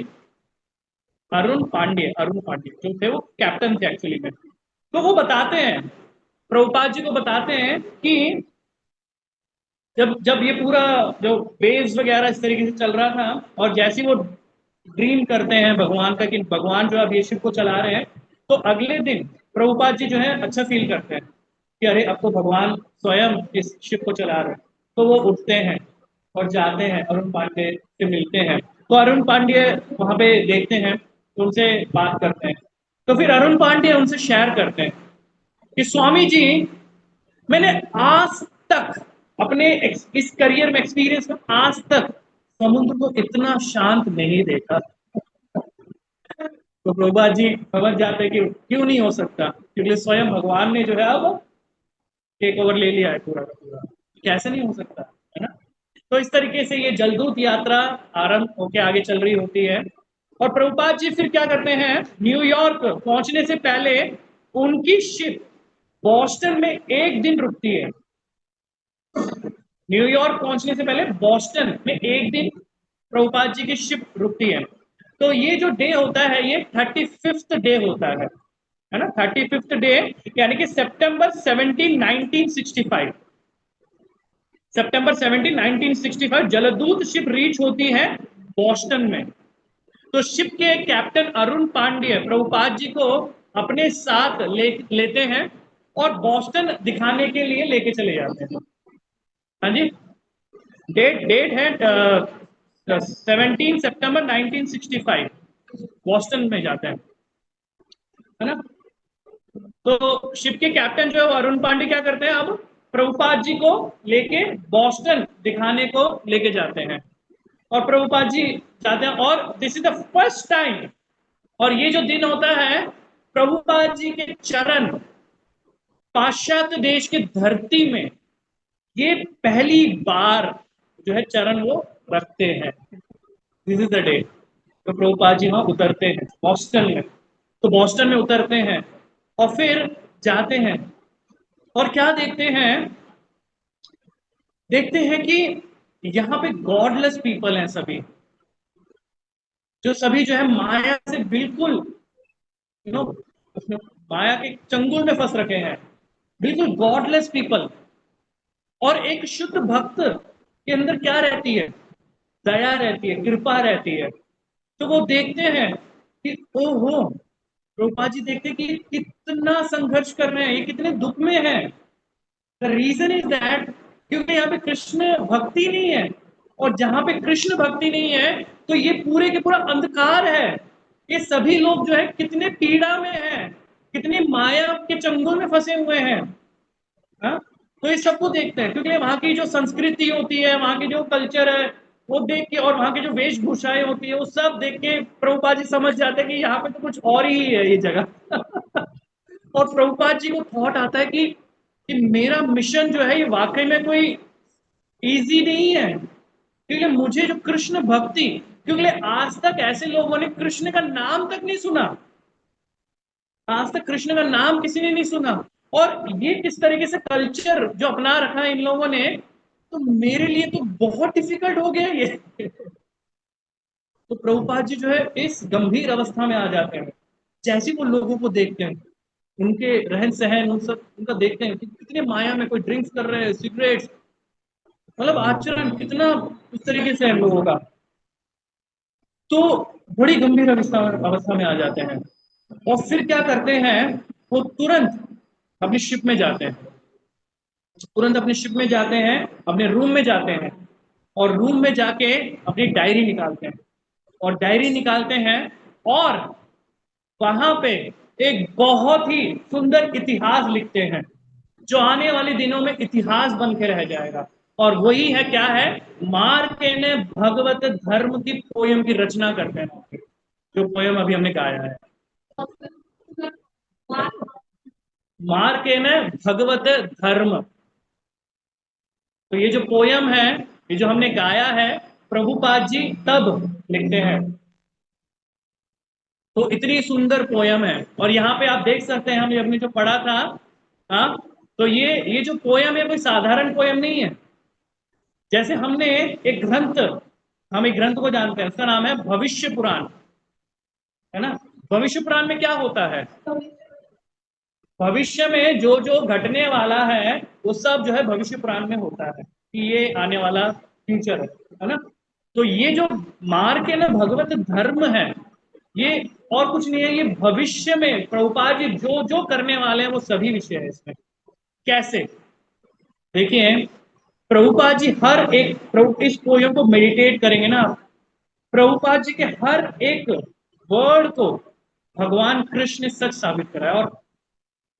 A: अरुण पांड्य जो थे वो कैप्टन थे एक्चुअली में। तो वो बताते हैं, प्रभुपाद जी को बताते हैं कि जब जब ये पूरा जो वेव्स वगैरह इस तरीके से चल रहा था, और जैसे ही वो ड्रीम करते हैं भगवान का कि भगवान जो अब ये शिप को चला रहे हैं, तो अगले दिन प्रभुपाद जी जो है अच्छा फील करते हैं कि अरे अब तो भगवान स्वयं इस शिप को चला रहे हैं। तो वो उठते हैं और जाते हैं अरुण पांडे से मिलते हैं। तो अरुण पांडे वहां पे देखते हैं, तो उनसे बात करते हैं। तो फिर अरुण पांडे उनसे शेयर करते हैं कि स्वामी जी, मैंने आज तक अपने इस करियर में, एक्सपीरियंस में आज तक समुद्र को इतना शांत नहीं देखा। तो प्रभुपाद जी समझ जाते हैं कि क्यों नहीं हो सकता, क्योंकि स्वयं भगवान ने जो है अब टेक ओवर ले लिया है पूरा का पूरा, कैसे नहीं हो सकता, है ना। तो इस तरीके से ये जलदूत यात्रा आरंभ होकर आगे चल रही होती है। और प्रभुपाद जी फिर क्या करते हैं, न्यूयॉर्क पहुंचने से पहले उनकी शिप बॉस्टन में एक दिन रुकती है। न्यूयॉर्क पहुंचने से पहले बॉस्टन में एक दिन प्रभुपाद जी की शिप रुकती है। तो ये जो डे होता है ये 35th डे होता है ना, 35th डे, यानी कि सितंबर 17 1965 जलदूत शिप रीच होती है बॉस्टन में। तो शिप के कैप्टन अरुण पांड्य प्रभुपाद जी को अपने साथ लेते हैं और बॉस्टन दिखाने के लिए लेके चले जाते हैं। हाँ जी, डेट डेट है 17 सितंबर 1965, बॉस्टन में जाते हैं, है ना। तो शिप के कैप्टन जो है अरुण पांडे क्या करते हैं, अब प्रभुपाद जी को लेके बॉस्टन दिखाने को लेके जाते हैं। और प्रभुपाद जी जाते हैं, और this is the first time, और ये जो दिन होता है, प्रभुपाद जी के चरण पाश्चात्य देश की धरती में ये पहली बार जो है चरण वो रखते हैं। This is the day. तो प्रभुपाद जी वहां उतरते हैं बॉस्टन में। तो बॉस्टन में उतरते हैं और फिर जाते हैं, और क्या देखते हैं देखते हैं कि यहाँ पे गॉडलेस पीपल हैं सभी, जो सभी जो है माया से बिल्कुल यू नो माया के चंगुल में फंस रखे हैं, बिल्कुल गॉडलेस पीपल। और एक शुद्ध भक्त के अंदर क्या रहती है? दया रहती है, कृपा रहती है। तो वो देखते हैं कि ओहो, प्रभुपाद जी देखते हैं कि कितना संघर्ष कर रहे हैं, ये कितने दुख में हैं। द रीजन इज दैट क्योंकि यहाँ पे कृष्ण भक्ति नहीं है। और जहां पे कृष्ण भक्ति नहीं है तो ये पूरे के पूरा अंधकार है। ये सभी लोग जो है कितने पीड़ा में हैं, कितनी माया के चंगुल में फंसे हुए हैं। हाँ? तो इस सबको देखते हैं क्योंकि वहां की जो संस्कृति होती है, वहां की जो कल्चर है, वो देख के, और वहां की जो वेशभूषाएं होती है, वो सब देख के प्रभुपाद जी समझ जाते हैं कि यहाँ पे तो कुछ और ही है ये जगह। और प्रभुपाद जी को थॉट आता है कि मेरा मिशन जो है ये वाकई में कोई इजी नहीं है, क्योंकि मुझे जो कृष्ण भक्ति, क्योंकि आज तक ऐसे लोगों ने कृष्ण का नाम तक नहीं सुना, आज तक कृष्ण का नाम किसी ने नहीं सुना। और ये किस तरीके से कल्चर जो अपना रखा है इन लोगों ने, तो मेरे लिए तो बहुत डिफिकल्ट हो गया ये। तो प्रभुपाद जी जो है इस गंभीर अवस्था में आ जाते हैं, जैसे वो लोगों को देखते हैं, उनके रहन सहन, उन सब उनका देखते हैं कि कितने माया में, कोई ड्रिंक्स कर रहे हैं, सिगरेट्स, मतलब आचरण कितना उस तरीके से है लोगों का। तो बड़ी गंभीर अवस्था अवस्था में आ जाते हैं। और फिर क्या करते हैं, वो तुरंत अपनी शिप में जाते हैं, तुरंत अपनी शिप में जाते हैं, अपने रूम में जाते हैं, और रूम में जाके अपनी डायरी निकालते हैं, और डायरी निकालते हैं, और वहां पे एक बहुत ही सुंदर इतिहास लिखते हैं, जो आने वाले दिनों में इतिहास बन के रह जाएगा। और वही है, क्या है, मार्कंडेय भगवत धर्म की पोयम की रचना करते हैं, जो पोयम अभी हमने गाया है। मार्कंडेय भगवत धर्म, तो ये जो पोयम है, ये जो हमने गाया है, प्रभुपाद जी तब लिखते हैं। तो इतनी सुंदर पोयम है, और यहाँ पे आप देख सकते हैं, हमने जो पढ़ा था, हाँ, तो ये जो पोयम है कोई साधारण पोयम नहीं है। जैसे हमने एक ग्रंथ, हम एक ग्रंथ को जानते हैं, उसका नाम है भविष्य पुराण, है ना। भविष्य पुराण में क्या होता है, भविष्य में जो जो घटने वाला है वो सब जो है भविष्य पुराण में होता है, कि ये आने वाला फ्यूचर है ना। तो ये जो मार्ग है ना, भगवत धर्म है, ये और कुछ नहीं है, ये भविष्य में प्रभुपाद जी जो जो करने वाले हैं वो सभी विषय है इसमें। कैसे, देखिए, प्रभुपाद जी हर एक इस पोयम को मेडिटेट करेंगे ना, प्रभुपाद जी के हर एक वर्ड को भगवान कृष्ण ने सच साबित करा है, और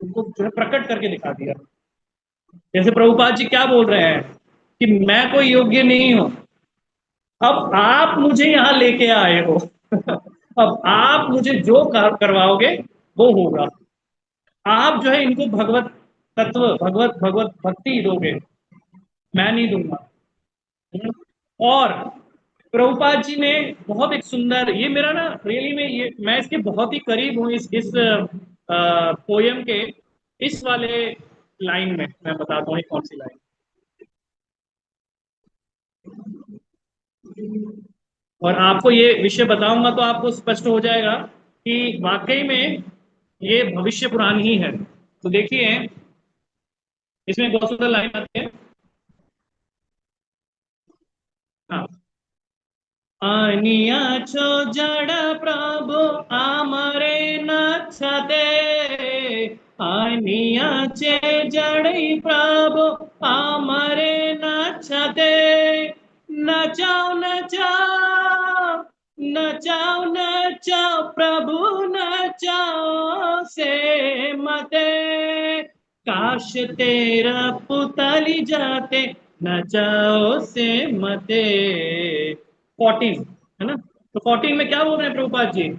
A: उनको जो है प्रकट करके दिखा दिया। जैसे प्रभुपाद जी क्या बोल रहे हैं कि मैं कोई योग्य नहीं हूं, अब आप मुझे यहां लेके आए हो। अब आप मुझे जो करवाओगे वो होगा। आप जो है इनको भगवत तत्व, भगवत भगवत भक्ति दोगे, मैं नहीं दूंगा। और प्रभुपाद जी ने बहुत एक सुंदर, ये मेरा ना रियली में, ये मैं इसके बहुत ही करीब हूँ, इस पोयम के इस वाले लाइन में, मैं बताता हूँ कौन सी लाइन। और आपको ये विषय बताऊंगा तो आपको स्पष्ट हो जाएगा कि वाकई में ये भविष्य पुराण ही है। तो देखिए, इसमें बहुत सुंदर लाइन आती है। हाँ, अनियाचो जड़ प्रभु आमरे नक्षते, अनियाचे जड़ प्रभु आमरे नक्षते, नचाओ नचाओ, नचाओ नचाओ प्रभु, नचाओ से मते, काश तेरा पुतली जाते, नचाओ से मते। 14, है ना। तो 14 में क्या बोल रहे हैं Prabhupada ji,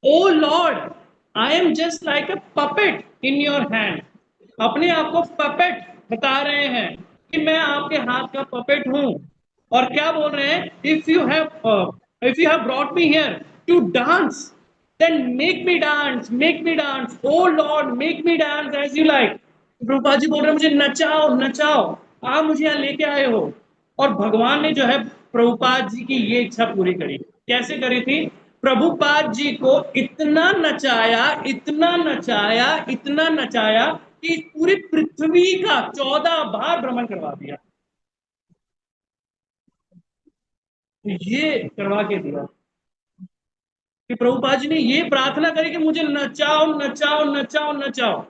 A: O Lord, I am just like a puppet in your hand. अपने आप को पपेट बता रहे हैं कि मैं आपके हाथ का पपेट हूं। और क्या बोल रहे हैं, if you have brought me here to dance, then make me dance, O Lord, make me dance as you like. Prabhupada ji बोल रहे हैं मुझे नचाओ नचाओ। आप मुझे यहाँ लेके आए हो। और भगवान ने जो है प्रभुपाद जी की ये इच्छा पूरी करी। कैसे करी थी? प्रभुपाद जी को इतना नचाया, इतना नचाया, इतना नचाया कि पूरी पृथ्वी का 14 बार भ्रमण करवा दिया। ये करवा के दिया कि प्रभुपाद जी ने ये प्रार्थना करी कि मुझे नचाओ, नचाओ, नचाओ, नचाओ।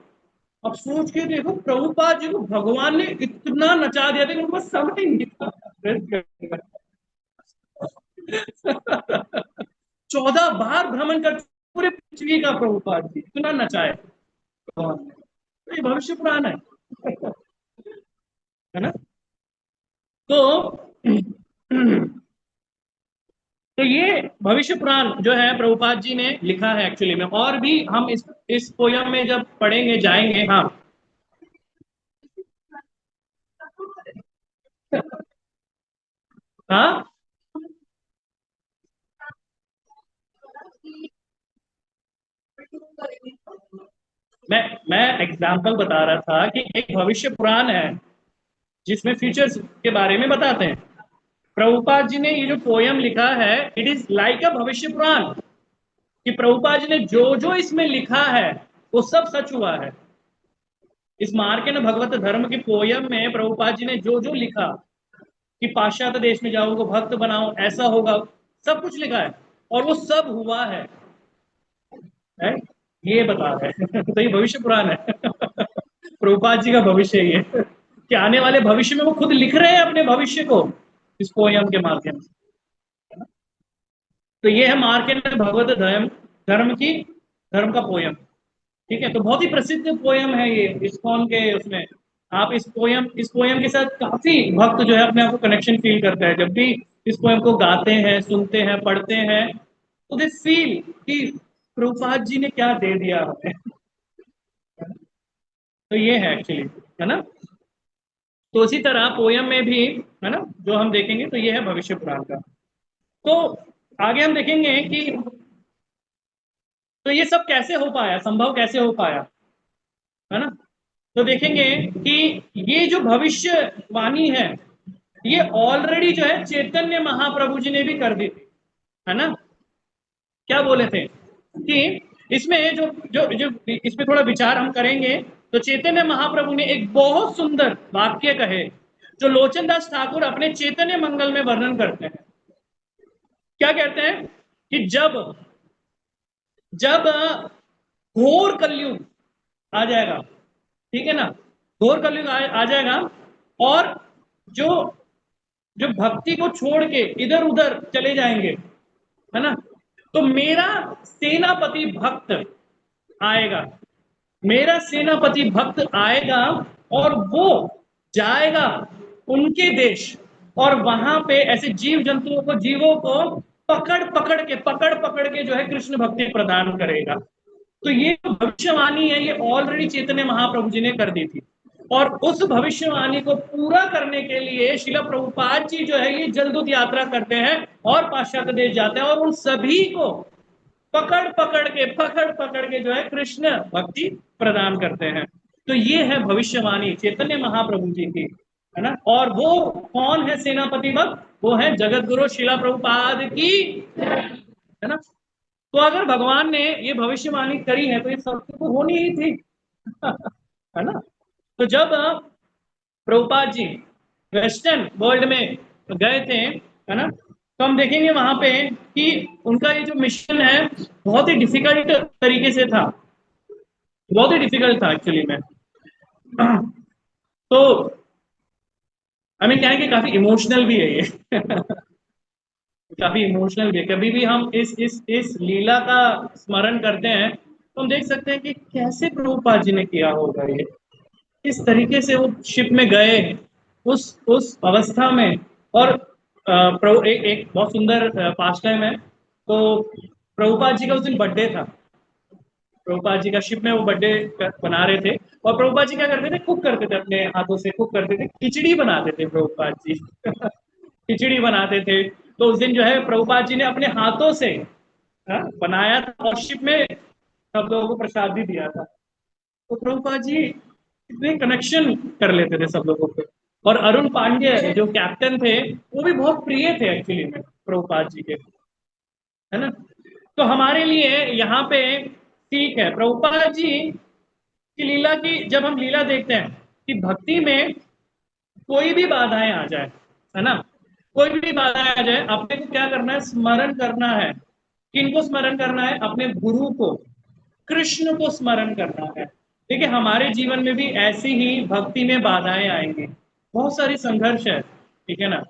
A: अब सोच के देखो, प्रभुपाद जी को भगवान ने इतना नचा दिया था कि उनको समय ही नहीं था rest करने का। 14 बार भ्रमण कर पूरे पृथ्वी का प्रभुपाद जी इतना नचाए भगवान ने। तो ये भविष्य पुराण है ना? तो तो ये भविष्य पुराण जो है प्रभुपाद जी ने लिखा है एक्चुअली में। और भी हम इस पोयम में जब पढ़ेंगे जाएंगे। हाँ। हाँ, मैं एग्जाम्पल बता रहा था कि एक भविष्य पुराण है जिसमें फ्यूचर्स के बारे में बताते हैं। प्रभुपाद जी ने ये जो पोयम लिखा है, इट इज लाइक अ भविष्य पुराण। कि प्रभुपाद जी ने जो जो इसमें लिखा है वो सब सच हुआ है। इस मार्केंड भगवत धर्म की पोयम में प्रभुपाद जी ने जो जो लिखा कि पाश्चात्य देश में जाओगे, भक्त बनाओ, ऐसा होगा, सब कुछ लिखा है। और वो सब हुआ है? ये बता रहे हैं। तो ये भविष्य पुराण है। प्रभुपाद जी का भविष्य ये कि आने वाले भविष्य में वो खुद लिख रहे हैं अपने भविष्य को इस पोयम के माध्यम से। तो ये है मार्केंड भगवत धर्म का पोयम। ठीक है, तो बहुत ही प्रसिद्ध पोयम है ये इस्कॉन के उसमें। आप इस पोयम के साथ काफी भक्त जो है अपने आप को कनेक्शन फील करता है। जब भी इस पोयम को गाते हैं, सुनते हैं, पढ़ते हैं, तो दे फील कि प्रभुपाद जी ने क्या दे दिया हमें। तो ये है एक्चुअली, है ना? तो उसी तरह पोयम में भी, है ना, जो हम देखेंगे तो ये है भविष्य पुराण का। तो आगे हम देखेंगे कि तो ये सब कैसे हो पाया, संभव कैसे हो पाया, है ना? तो देखेंगे कि ये जो भविष्यवाणी ये ऑलरेडी जो है चैतन्य महाप्रभु जी ने भी कर दी थी, है ना? क्या बोले थे कि इसमें जो जो जो इसमें थोड़ा विचार हम करेंगे तो चैतन्य महाप्रभु ने एक बहुत सुंदर वाक्य कहे जो लोचन दास ठाकुर अपने चैतन्य मंगल में वर्णन करते हैं। क्या कहते हैं कि जब जब घोर कलयुग आ जाएगा, ठीक है ना, घोर कलयुग आ जाएगा, और जो जो भक्ति को छोड़ के इधर उधर चले जाएंगे, है ना, तो मेरा सेनापति भक्त आएगा, मेरा सेनापति भक्त आएगा, और वो जाएगा उनके देश, और वहां पे ऐसे जीव जंतुओं को, जीवों को पकड़ पकड़ के जो है कृष्ण भक्ति प्रदान करेगा। तो ये जो भविष्यवाणी है ये ऑलरेडी चैतन्य महाप्रभु जी ने कर दी थी। और उस भविष्यवाणी को पूरा करने के लिए शिला प्रभुपाद जी जो है ये जलदूत यात्रा करते हैं और पाश्चात्य देश जाते हैं, और उन सभी को पकड़ पकड़ के जो है कृष्ण भक्ति प्रदान करते हैं। तो ये है भविष्यवाणी चैतन्य महाप्रभु जी की, है ना? और वो कौन है सेनापति भक्त? वो है जगत गुरु शिला प्रभुपाद की, है ना? तो अगर भगवान ने ये भविष्यवाणी करी है तो ये सत्य तो होनी ही थी। है ना? तो जब प्रभुपाद जी वेस्टर्न वर्ल्ड में गए थे, है ना, तो हम देखेंगे वहां पे कि उनका ये जो मिशन है बहुत ही डिफिकल्ट तरीके से था, बहुत ही डिफिकल्ट था एक्चुअली में। तो आई मीन क्या है कि काफी इमोशनल भी है ये। काफी इमोशनल भी है। कभी भी हम इस लीला का स्मरण करते हैं तो हम देख सकते हैं कि कैसे प्रभुपाद जी ने किया होगा ये, किस तरीके से वो शिप में गए उस अवस्था में। और प्रभु एक बहुत सुंदर पास टाइम है। तो प्रभुपाद जी का उस दिन बर्थडे था। प्रभुपाद जी का शिप में वो बर्थडे बना रहे थे, और प्रभुपाद जी क्या करते थे, कुक करते थे, अपने हाथों से कुक करते थे, खिचड़ी बनाते थे प्रभुपाद जी। खिचड़ी बनाते थे। तो उस दिन जो है प्रभुपाद जी ने अपने हाथों से बनाया था, और शिप में सब लोगों को प्रसाद भी दिया था। तो प्रभुपाद जी इतने कनेक्शन कर लेते थे सब लोगों पे। और अरुण पांड्य जो कैप्टन थे वो भी बहुत प्रिय थे एक्चुअली में प्रभुपाद जी के, है ना। तो हमारे लिए यहाँ पे ठीक है, प्रभुपाद जी की लीला की जब हम लीला देखते हैं कि भक्ति में कोई भी बाधाएं आ जाए, है ना, कोई भी बाधाएं आ जाए, अपने को क्या करना है, स्मरण करना है। किनको स्मरण करना है? अपने गुरु को, कृष्ण को स्मरण करना है। देखिए हमारे जीवन में भी ऐसी ही भक्ति में बाधाएं आएंगी, बहुत सारी संघर्ष है, ठीक है ना।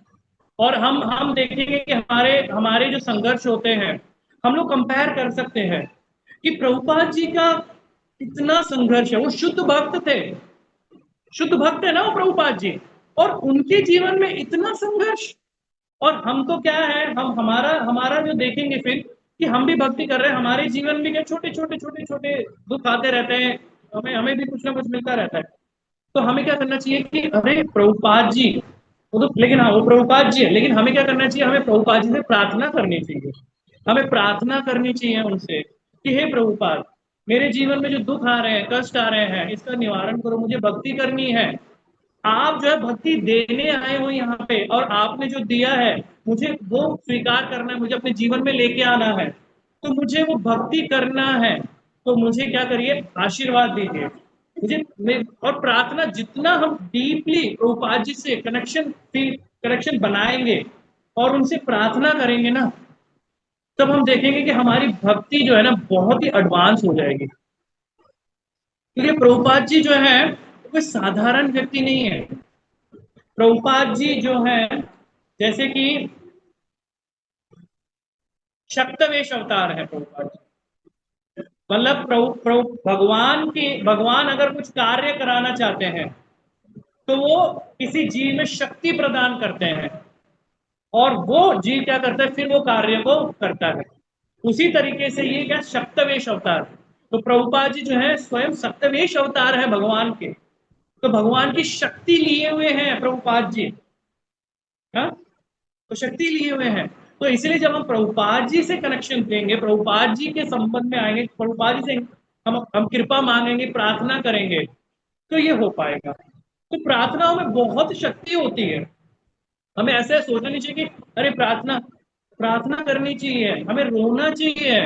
A: और हम देखेंगे कि हमारे हमारे जो संघर्ष होते हैं, हम लोग कंपेयर कर सकते हैं कि प्रभुपाद जी का कितना संघर्ष है। वो शुद्ध भक्त थे, शुद्ध भक्त है ना वो प्रभुपाद जी, और उनके जीवन में इतना संघर्ष। और हम तो क्या है, हम हमारा हमारा जो देखेंगे फिर कि हम भी भक्ति कर रहे हैं, हमारे जीवन में क्या छोटे छोटे छोटे छोटे दुख आते रहते हैं, हमें हमें भी कुछ ना कुछ मिलता रहता है। तो हमें क्या करना चाहिए कि अरे प्रभुपाद जी, वो तो लेकिन हाँ वो प्रभुपाद जी है, लेकिन हमें क्या करना चाहिए, हमें प्रभुपाद जी से प्रार्थना करनी चाहिए। हमें प्रार्थना करनी चाहिए उनसे कि हे प्रभुपाद, मेरे जीवन में जो दुख आ रहे हैं, कष्ट आ रहे हैं, इसका निवारण करो, मुझे भक्ति करनी है। आप जो है भक्ति देने आए हो यहाँ पे, और आपने जो दिया है मुझे वो स्वीकार करना है, मुझे अपने जीवन में लेके आना है, तो मुझे वो भक्ति करना है। तो मुझे क्या करिए, आशीर्वाद दीजिए मुझे। और प्रार्थना जितना हम डीपली प्रभुपाद जी से कनेक्शन फील कनेक्शन बनाएंगे और उनसे प्रार्थना करेंगे ना, तब हम देखेंगे कि हमारी भक्ति जो है ना बहुत ही एडवांस हो जाएगी। क्योंकि प्रभुपाद जी जो है कोई साधारण व्यक्ति नहीं है। प्रभुपाद जी जो है जैसे कि शक्तवेश अवतार है प्रभुपाद जी। मतलब प्रभु प्रभु भगवान अगर कुछ कार्य कराना चाहते हैं तो वो किसी जीव में शक्ति प्रदान करते हैं, और वो जीव क्या करता है, फिर वो कार्य को करता है। उसी तरीके से ये क्या शक्तवेश अवतार, तो प्रभुपाद जी जो है स्वयं सप्तवेश अवतार है भगवान के। तो भगवान की शक्ति लिए हुए हैं प्रभुपाद जी, हाँ, तो शक्ति लिए हुए हैं। तो इसलिए जब हम प्रभुपाद जी से कनेक्शन देंगे, प्रभुपाद जी के संबंध में आएंगे, प्रभुपाद जी से हम कृपा मांगेंगे, प्रार्थना करेंगे, तो ये हो पाएगा। तो प्रार्थनाओं में बहुत शक्ति होती है। हमें ऐसे सोचना नहीं चाहिए कि अरे प्रार्थना प्रार्थना करनी चाहिए, हमें रोना चाहिए,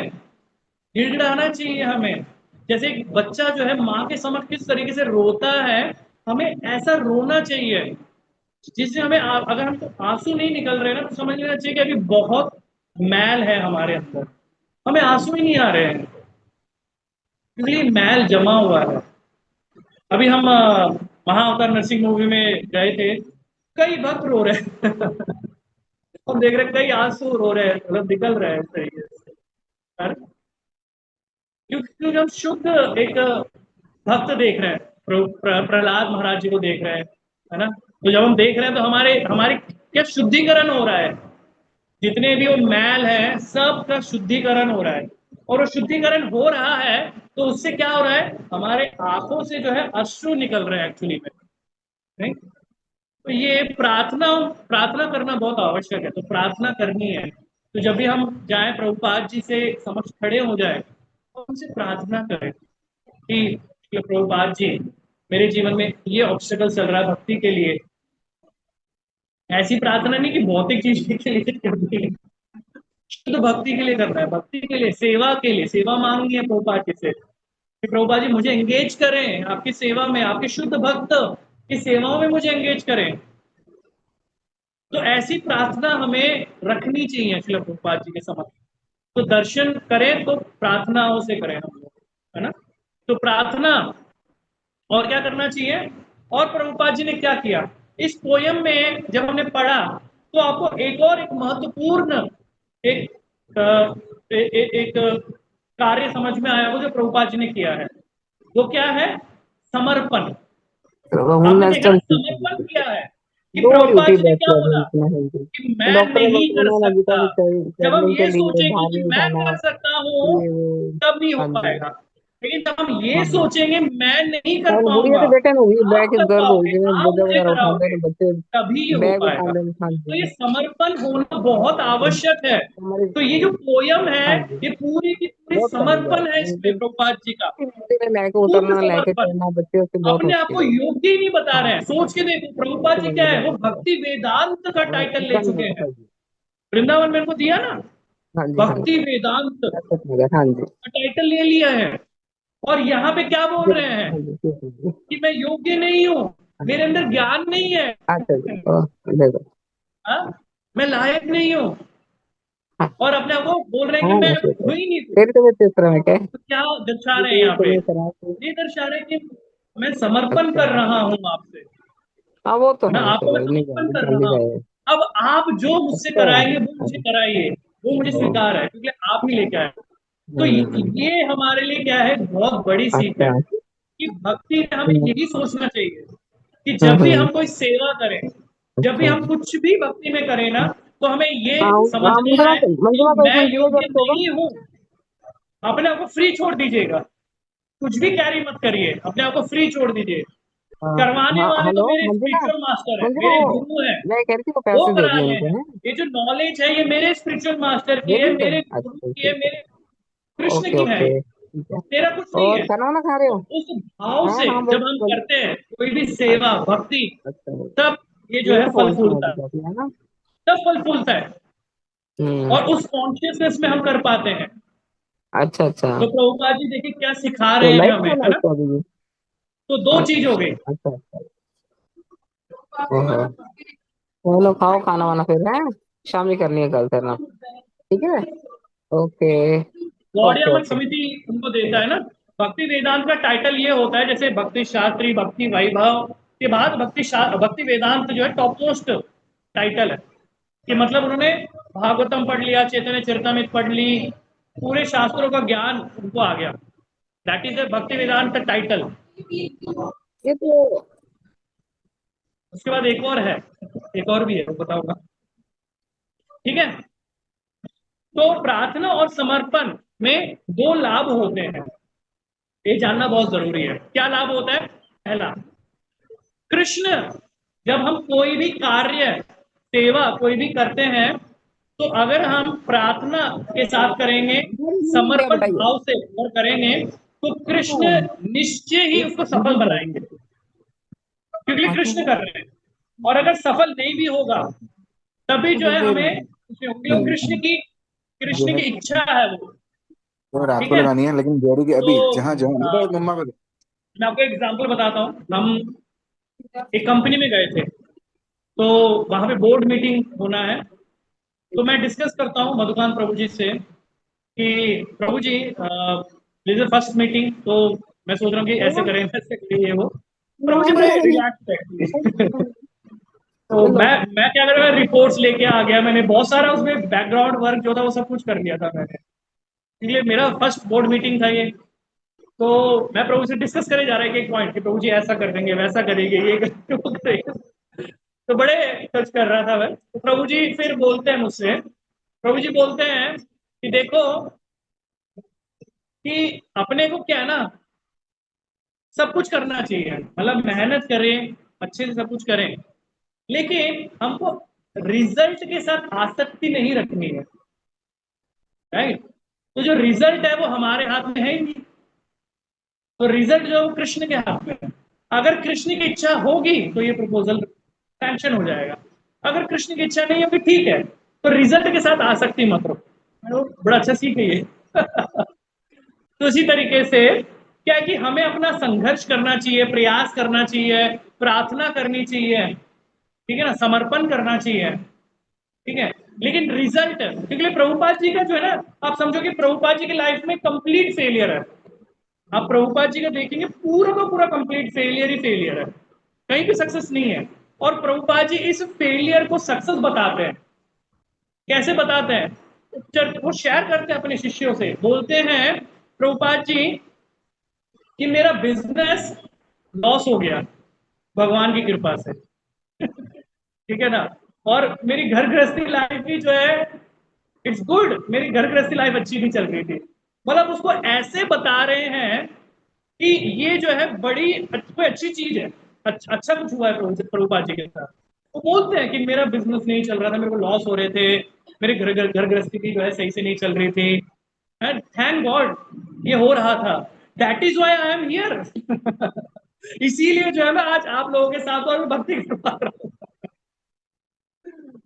A: गिड़गिड़ाना चाहिए हमें। जैसे एक बच्चा जो है माँ के समक्ष किस तरीके से रोता है, हमें ऐसा रोना चाहिए जिससे हमें अगर हमको आंसू नहीं निकल रहे ना तो समझ लेना चाहिए कि अभी बहुत मैल है हमारे अंदर, हमें आंसू ही नहीं आ रहे हैं, इसलिए मैल जमा हुआ है। अभी हम महाअवतार नरसिंह मूवी में गए थे, कई भक्त रो रहे हैं हम देख रहे हैं कई आंसू रो रहे हैं, मतलब निकल रहे हैं इस तरीके से। क्योंकि हम शुद्ध एक भक्त देख रहे हैं, प्रहलाद महाराज जी को देख रहे हैं, है ना। तो जब हम देख रहे हैं तो हमारे हमारी क्या शुद्धिकरण हो रहा है, जितने भी वो मैल है सबका शुद्धिकरण हो रहा है। और वो शुद्धिकरण हो रहा है तो उससे क्या हो रहा है, हमारे आंखों से जो है अश्रु निकल रहे हैं एक्चुअली में, नहीं। तो ये प्रार्थना प्रार्थना करना बहुत आवश्यक है, तो प्रार्थना करनी है। तो जब भी हम जाएं प्रभुपाद जी से समक्ष खड़े हो जाए तो उनसे प्रार्थना करें कि प्रभुपाद जी मेरे जीवन में ये ऑब्स्टेकल चल रहा है भक्ति के लिए। ऐसी प्रार्थना नहीं कि भौतिक चीज के लिए करनी है, शुद्ध भक्ति के लिए करना है, भक्ति के लिए, सेवा के लिए, सेवा मांगनी है प्रभुपाद जी से कि प्रभुपाद जी मुझे एंगेज करें आपकी सेवा में, आपके शुद्ध भक्त की सेवाओं में मुझे एंगेज करें। तो ऐसी प्रार्थना हमें रखनी चाहिए श्रील प्रभुपाद जी के समक्ष। तो दर्शन करें तो प्रार्थनाओं से करें हम लोग, है ना। तो प्रार्थना और क्या करना चाहिए, और प्रभुपाद जी ने क्या किया इस पोयम में जब हमने पढ़ा, तो आपको एक और एक महत्वपूर्ण एक एक कार्य समझ में आया, वो जो प्रभुपाद जी ने किया है वो क्या है, समर्पण। आपने देखा ना समर्पण किया है कि प्रभुपाद जी ने क्या बोला कि मैं नहीं कर सकता। जब हम ये सोचेंगे कि मैं कर सकता हूं तब नहीं हो पाएगा। लेकिन जब हम ये
B: हाँ हाँ।
A: सोचेंगे मैं नहीं कर
B: और गुड़िया
A: पाऊंगा,
B: तो बेटा ना वही
A: आप
B: बैग
A: कर
B: इधर
A: पाओगे,
B: बोलते हैं,
A: आप
B: बोझा
A: मुझे
B: वगैरह उठाते
A: कराओगे,
B: हैं बच्चे,
A: तभी ये हो
B: बैग उठा
A: पाएगा।
B: लेंगे। हाँ
A: तो ये
B: जी।
A: समर्पण होना बहुत
B: तो
A: आवश्यक है।
B: हमारे,
A: तो ये जो पोयम है,
B: हाँ जी,
A: ये पूरी की पूरी
B: बहुत कम
A: समर्पण है, इसमें
B: जाए
A: प्रभुपाद जी का
B: नदी में लेके
A: पूर्ण
B: उतरना, लेके
A: समर्पण।
B: चलना बच्चे से बहुत
A: अपने आप को
B: मुश्किल है।
A: योग्य ही नहीं बता
B: हाँ
A: रहे हैं। सोच के देखो, प्रभुपाद
B: तो
A: जी क्या
B: मंदिर
A: है, वो
B: में,
A: भक्ति वेदांत का
B: हाँ
A: टाइटल ले
B: एकदम
A: चुके हैं।
B: सही।
A: वृंदावन में इनको दिया ना,
B: हाँ जी हाँ
A: भक्ति
B: जी।
A: वेदांत
B: ऐसा तो है, हाँ जी।
A: का टाइटल ले लिया है। और यहाँ पे क्या बोल रहे हैं
B: हाँ जी ठीक है जी।
A: कि मैं योग्य नहीं हूँ, मेरे अंदर ज्ञान नहीं है,
B: अच्छा जी, देखो।
A: हाँ? मैं लायक नहीं हूँ,
B: हाँ
A: और अपने आप को बोल रहे हैं कि
B: हाँ
A: मैं
B: ठीक है।
A: हूँ ही नहीं कुछ।
B: तेरी तबीयत किस तरह है क्या?
A: तो क्या दर्शा
B: ये
A: रहे हैं
B: तो
A: यहाँ पे?
B: तबीयत खराब है।
A: ये दर्शा रहे हैं कि मैं समर्पण
B: अच्छा।
A: कर रहा हूँ आपसे,
B: हाँ वो तो
A: है ना,
B: है,
A: आपको मैं
B: चलो नहीं
A: समर्पण
B: जाएगी,
A: कर
B: चल ही
A: रहा हूँ।
B: जाएगा।
A: अब आप जो मुझसे
B: अच्छा।
A: कराएंगे वो मुझे
B: अरे,
A: कराइए, वो मुझे
B: ओ,
A: स्वीकार है, क्योंकि आप ही लेके आए। तो
B: हम्म,
A: ये हमारे लिए क्या है, बहुत बड़ी सीख
B: अच्छा।
A: है कि भक्ति में हमें
B: हम्म
A: यही सोचना चाहिए कि जब भी
B: हम्म,
A: हम कोई सेवा करें, जब भी
B: अच्छा।
A: हम कुछ भी भक्ति में करें ना, तो हमें ये
B: हाँ हाँ,
A: समझना
B: मंजुला
A: है कि
B: मंजुला को एक
A: मैं
B: मिनट दिया
A: योग्य
B: जब तो होगा।
A: नहीं हूँ। अपने आप को फ्री छोड़ दीजिएगा, कुछ भी कैरी मत करिए, अपने आप को फ्री छोड़ दीजिए।
B: हाँ
A: करवाने
B: हाँ,
A: वाले तो
B: हेलो
A: मेरे
B: मंजुला।
A: स्पिरिचुअल मास्टर है,
B: मंजुला
A: मेरे
B: वो,
A: गुरु है,
B: मैं कह रही थी वो
A: वो
B: पैसे दे
A: करा
B: दिए
A: रहे
B: उनको
A: हैं।
B: हैं।
A: ये जो नॉलेज है, ये मेरे स्पिरिचुअल मास्टर की
B: दे
A: है,
B: दिए,
A: मेरे गुरु
B: अच्छा
A: की है,
B: ठीक है।
A: मेरे कृष्ण
B: ओके
A: की है,
B: ओके ठीक है।
A: मेरा कुछ नहीं
B: और
A: है।
B: खाना वाना खा रहे
A: तो
B: हो?
A: उस भाव
B: हाँ
A: से
B: हाँ
A: जब
B: बोल
A: हम
B: बोल।
A: करते हैं कोई भी सेवा
B: अच्छा
A: भक्ति,
B: अच्छा।
A: तब ये जो है
B: पेट
A: फल
B: पोषण
A: फूलता
B: होगी
A: है,
B: काफी, है ना?
A: तब फल फूलता है।
B: हम्म।
A: और उस कॉन्शियसनेस में हम कर पाते हैं।
B: अच्छा अच्छा।
A: तो प्रभुपाद जी देखिए क्या सिखा
B: तो
A: रहे हैं
B: लाइट
A: हमें,
B: कौन है
A: है ना।
B: उसको अभी भी?
A: तो दो चीज हो गई।
B: अच्छा अच्छा। ओहो। चलो खाओ खाना वाना फिर, है शाम ही करनी है कल करना। ठीक है। ओके ओके
A: गौड़िया मठ
B: ओके।
A: समिति उनको देता है ना। भक्ति वेदांत का टाइटल ये होता है, जैसे भक्ति शास्त्री, भक्ति वैभव के बाद भक्ति वेदांत जो है टॉप मोस्ट टाइटल है। कि मतलब उन्होंने भागवतम पढ़ लिया, चैतन्य चरितमृत पढ़ ली, पूरे शास्त्रों का ज्ञान उनको आ गया। दैट इज द भक्ति वेदांत टाइटल।
B: ये तो,
A: उसके बाद एक और है, एक और भी है, वो बताऊंगा। ठीक है। तो प्रार्थना और समर्पण में दो लाभ होते हैं, ये जानना बहुत जरूरी है। क्या लाभ होता है? पहला, कृष्ण, जब हम कोई भी कार्य, सेवा कोई भी करते हैं, तो अगर हम प्रार्थना के साथ करेंगे,
B: क्या
A: समर्पण
B: बताइए?
A: भाव से और करेंगे, तो कृष्ण निश्चय ही उसको सफल बनाएंगे, क्योंकि कृष्ण कर रहे हैं। और अगर सफल नहीं भी होगा, तभी जो है हमें खुशी होगी, वो
B: जो
A: कृष्ण
B: है
A: की इच्छा है वो।
B: वो रात
A: ठीक
B: को
A: है।
B: लगानी है, लेकिन जोड़ी की
A: तो
B: अभी जहाँ जहाँ बस
A: अ,
B: मम्मा को
A: मैं आपको एग्जांपल बताता हूँ। हम एक कंपनी में गए थे, तो वहां पे बोर्ड मीटिंग होना है। तो मैं डिस्कस करता हूँ मधुकांत प्रभु जी से कि प्रभु जी, दिस इज फर्स्ट मीटिंग, तो मैं सोच रहा हूँ कि ऐसे करें, ऐसे करें, ये वो। प्रभु जी बड़े रिलैक्स है। तो
B: हेलो।
A: मैं क्या कर रहा, रिपोर्ट्स लेके आ गया, मैंने बहुत सारा उसमें बैकग्राउंड वर्क जो था वो सब कुछ कर लिया था मैंने, इसलिए मेरा फर्स्ट बोर्ड मीटिंग था ये। तो मैं प्रभु से डिस्कस करे जा रहा है कि एक पॉइंट, कि प्रभु जी ऐसा कर देंगे, वैसा करेंगे, ये करेंगे, वो करेंगे। तो बड़े टच कर रहा था मैं। तो प्रभु जी फिर बोलते हैं मुझसे, प्रभु जी बोलते हैं कि देखो, कि अपने को क्या है ना, सब कुछ करना चाहिए, मतलब मेहनत करें, अच्छे से सब कुछ करें, लेकिन हमको रिजल्ट के साथ आसक्ति नहीं रखनी है। राइट। तो जो रिजल्ट है वो हमारे हाथ में है ही नहीं। तो रिजल्ट जो है वो कृष्ण के हाथ में है। अगर कृष्ण की इच्छा होगी तो ये प्रपोजल सैंक्शन हो जाएगा। अगर कृष्ण की इच्छा नहीं होगी, ठीक है, तो रिजल्ट के साथ आसक्ति मत रखो। बड़ा अच्छा सीख है ये। तो इसी तरीके से क्या है कि हमें अपना संघर्ष करना चाहिए, प्रयास करना चाहिए, प्रार्थना करनी चाहिए, ठीक है ना, समर्पण करना चाहिए। ठीक है। लेकिन रिजल्ट, क्योंकि प्रभुपाद जी का जो है ना, आप समझो कि प्रभुपाद जी की लाइफ में कंप्लीट फेलियर है। आप प्रभुपाद जी का देखेंगे, पूरा का पूरा कंप्लीट फेलियर ही फेलियर है, कहीं भी सक्सेस नहीं है। और प्रभुपाद जी इस फेलियर को सक्सेस बताते हैं। कैसे बताते हैं? वो शेयर करते हैं अपने शिष्यों से, बोलते हैं प्रभुपाद जी कि मेरा बिजनेस लॉस हो गया भगवान की कृपा से। ठीक है ना। और मेरी घर गृहस्थी लाइफ भी जो है, इट्स गुड, मेरी घर गृहस्थी लाइफ अच्छी भी चल रही थी। मतलब उसको ऐसे बता रहे हैं कि ये जो है बड़ी कोई अच्छी चीज है, अच्छा कुछ हुआ है प्रभुपाद जी के साथ। वो बोलते हैं कि मेरा बिजनेस नहीं चल रहा था, मेरे को लॉस हो रहे थे, मेरे घर गृहस्थी की जो है सही से नहीं चल रही थी, थैंक गॉड ये हो रहा था, that is why I am here. इसीलिए जो है मैं आज आप लोगों के साथ और भक्ति कर पा रहा हूँ।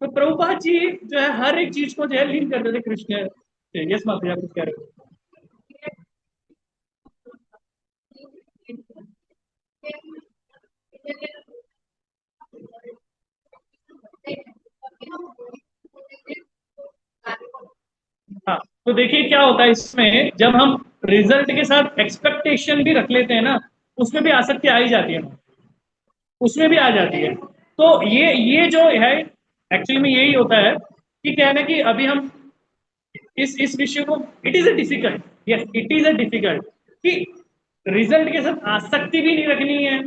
A: तो प्रभुपाद जी जो है हर एक चीज को जो है लीन करते थे कृष्ण से। यस माता जी, आप कुछ कह रहे हो? हाँ, तो देखिए क्या होता है इसमें, जब हम रिजल्ट के साथ एक्सपेक्टेशन भी रख लेते हैं ना, उसमें भी आसक्ति आ ही जाती है, उसमें भी आ जाती है। तो ये जो है एक्चुअली में यही होता है कि क्या है ना कि अभी हम इस विषय को, it is a difficult, yes it is a difficult कि रिजल्ट के साथ आसक्ति भी नहीं रखनी है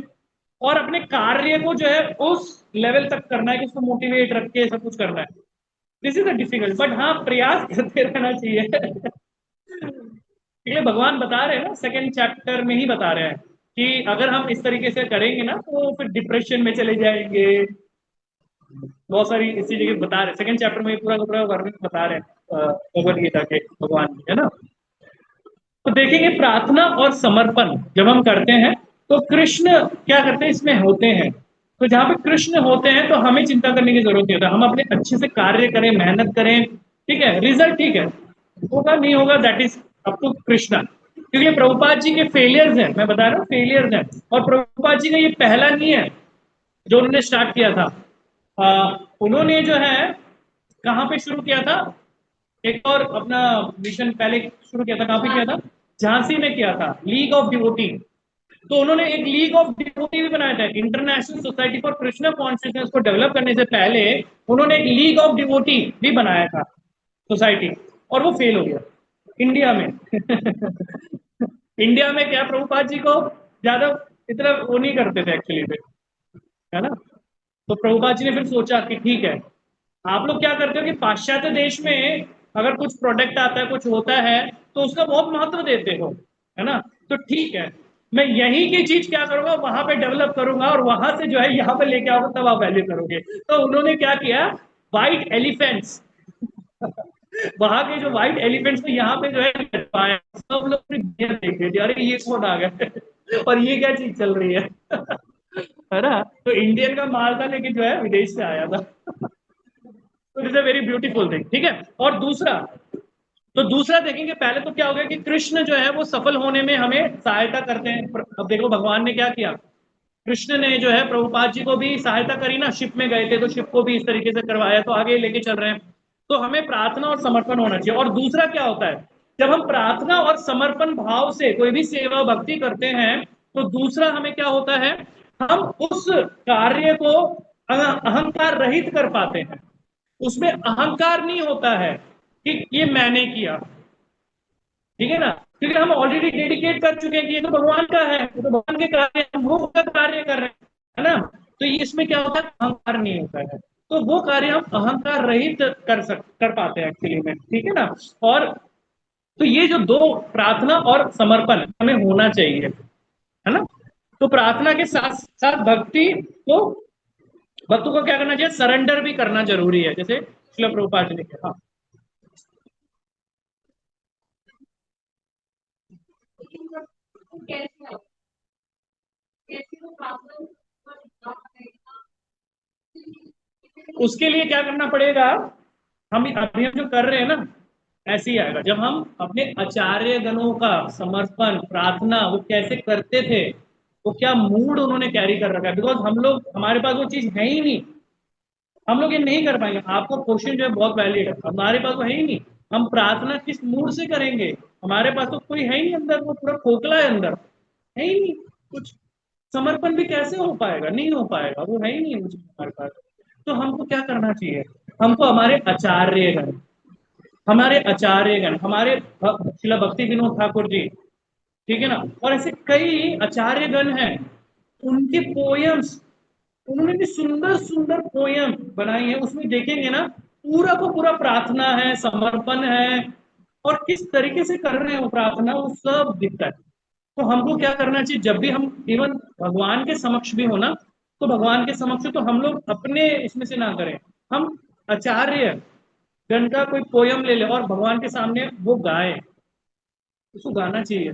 A: और अपने कार्य को जो है उस लेवल तक करना है कि उसको मोटिवेट रख के सब कुछ करना है। This is a difficult, but हाँ प्रयास करते रहना चाहिए। इसलिए भगवान बता रहे हैं ना, सेकंड चैप्टर में ही बता रहे हैं कि अगर हम इस तरीके से करेंगे ना तो फिर डिप्रेशन में चले जाएंगे। बहुत सारी इसी जगह बता रहे, सेकंड चैप्टर में पूरा का पूरा वर्णन बता रहे हैं भगवद गीता के भगवान, है ना। तो देखेंगे प्रार्थना और समर्पण जब हम करते हैं तो कृष्ण क्या करते हैं इसमें होते हैं। तो जहां पे कृष्ण होते हैं तो हमें चिंता करने की जरूरत नहीं होता, हम अपने अच्छे से कार्य करें, मेहनत करें, ठीक है, रिजल्ट ठीक है, होगा नहीं होगा that is up to Krishna. क्योंकि प्रभुपाद जी के फेलियर्स हैं, मैं बता रहा हूँ फेलियर्स हैं, और प्रभुपाद जी का ये पहला नहीं है जो उन्होंने स्टार्ट किया था। उन्होंने जो है कहाँ पे शुरू किया था, एक और अपना मिशन पहले शुरू किया था, कहाँ पे किया था, झांसी में किया था, लीग ऑफ डिवोटी। तो उन्होंने एक लीग ऑफ डिवोटी भी बनाया था, international society for Krishna consciousness को डेवलप करने से पहले उन्होंने एक लीग ऑफ डिवोटी भी बनाया था सोसाइटी, और वो फेल हो गया इंडिया में। इंडिया में क्या प्रभुपाद जी को ज्यादा इतना वो नहीं करते थे एक्चुअली में, है ना। तो प्रभुपाद जी ने फिर सोचा कि ठीक है, आप लोग क्या करते हो कि पाश्चात्य देश में अगर कुछ प्रोडक्ट आता है, कुछ होता है, तो उसका बहुत महत्व देते हो, है ना। तो ठीक है, मैं यही की चीज क्या करूंगा, वहां पे डेवलप करूंगा और वहां से जो है यहाँ पे लेके आओगे तब आप वैल्यू करोगे। तो उन्होंने क्या किया, व्हाइट एलिफेंट्स, वहां के जो व्हाइट एलिफेंट्स को यहाँ पे जो है सब लोग देख रहे थे, अरे ये कौन आ गया और ये क्या चीज चल रही है। है ना, तो इंडियन का माल था लेकिन जो है विदेश से आया था। तो it's a very beautiful thing, ठीक है। और दूसरा, तो दूसरा देखेंगे, पहले तो क्या हो गया कि कृष्ण जो है वो सफल होने में हमें सहायता करते हैं। अब देखो भगवान ने क्या किया, कृष्ण ने जो है प्रभुपाद जी को भी सहायता करी ना, शिप में गए थे तो शिप को भी इस तरीके से करवाया, तो आगे लेके चल रहे हैं। तो हमें प्रार्थना और समर्पण होना चाहिए। और दूसरा क्या होता है, जब हम प्रार्थना और समर्पण भाव से कोई भी सेवा भक्ति करते हैं तो दूसरा हमें क्या होता है, हम उस कार्य को अहंकार रहित कर पाते हैं। उसमें अहंकार नहीं होता है कि ये मैंने किया, ठीक है ना, क्योंकि हम ऑलरेडी डेडिकेट कर चुके हैं कि ये तो भगवान का है, ये तो भगवान के कार्य हम वो उसका कार्य कर रहे हैं, है ना। तो इसमें क्या होता है, अहंकार नहीं होता है, तो वो कार्य हम अहंकार रहित कर पाते हैं एक्चुअली में, ठीक है ना। और तो ये जो दो, प्रार्थना और समर्पण हमें होना चाहिए, है ना। तो प्रार्थना के साथ साथ भक्तों को क्या करना चाहिए, सरेंडर भी करना जरूरी है, जैसे श्रील प्रभुपाद जी ने किया। हाँ, उसके लिए क्या करना पड़ेगा, हम अभी हम जो कर रहे हैं ना, ऐसे ही आएगा जब हम अपने आचार्य गणों का समर्पण प्रार्थना वो कैसे करते थे, वो क्या मूड उन्होंने कैरी कर रखा है, बिकॉज हम लोग, हमारे पास वो चीज है ही नहीं, हम लोग ये नहीं कर पाएंगे। आपका क्वेश्चन जो है बहुत वैलिड है, हमारे पास वो है ही नहीं, हम प्रार्थना किस मूड से करेंगे, हमारे पास तो कोई है ही नहीं अंदर, वो पूरा खोखला है अंदर, है ही नहीं कुछ। समर्पण भी कैसे हो पाएगा, नहीं हो पाएगा, वो है ही नहीं मुझे हमारे पास। तो हमको क्या करना चाहिए, हमको हमारे आचार्यगण, हमारे शिला भक्ति विनोद ठाकुर जी, ठीक है ना, और ऐसे कई आचार्यगण हैं, उनके पोयम्स, उन्होंने भी सुंदर सुंदर पोयम बनाई है, उसमें देखेंगे ना पूरा को पूरा प्रार्थना है, समर्पण है, और किस तरीके से कर रहे हैं वो प्रार्थना, वो सब दिखता है। तो हमको क्या करना चाहिए, जब भी हम इवन भगवान के समक्ष भी हो ना, तो भगवान के समक्ष तो हम लोग अपने इसमें से ना करें, हम आचार्य गण का कोई पोयम ले ले और भगवान के सामने वो गाए, उसको गाना चाहिए।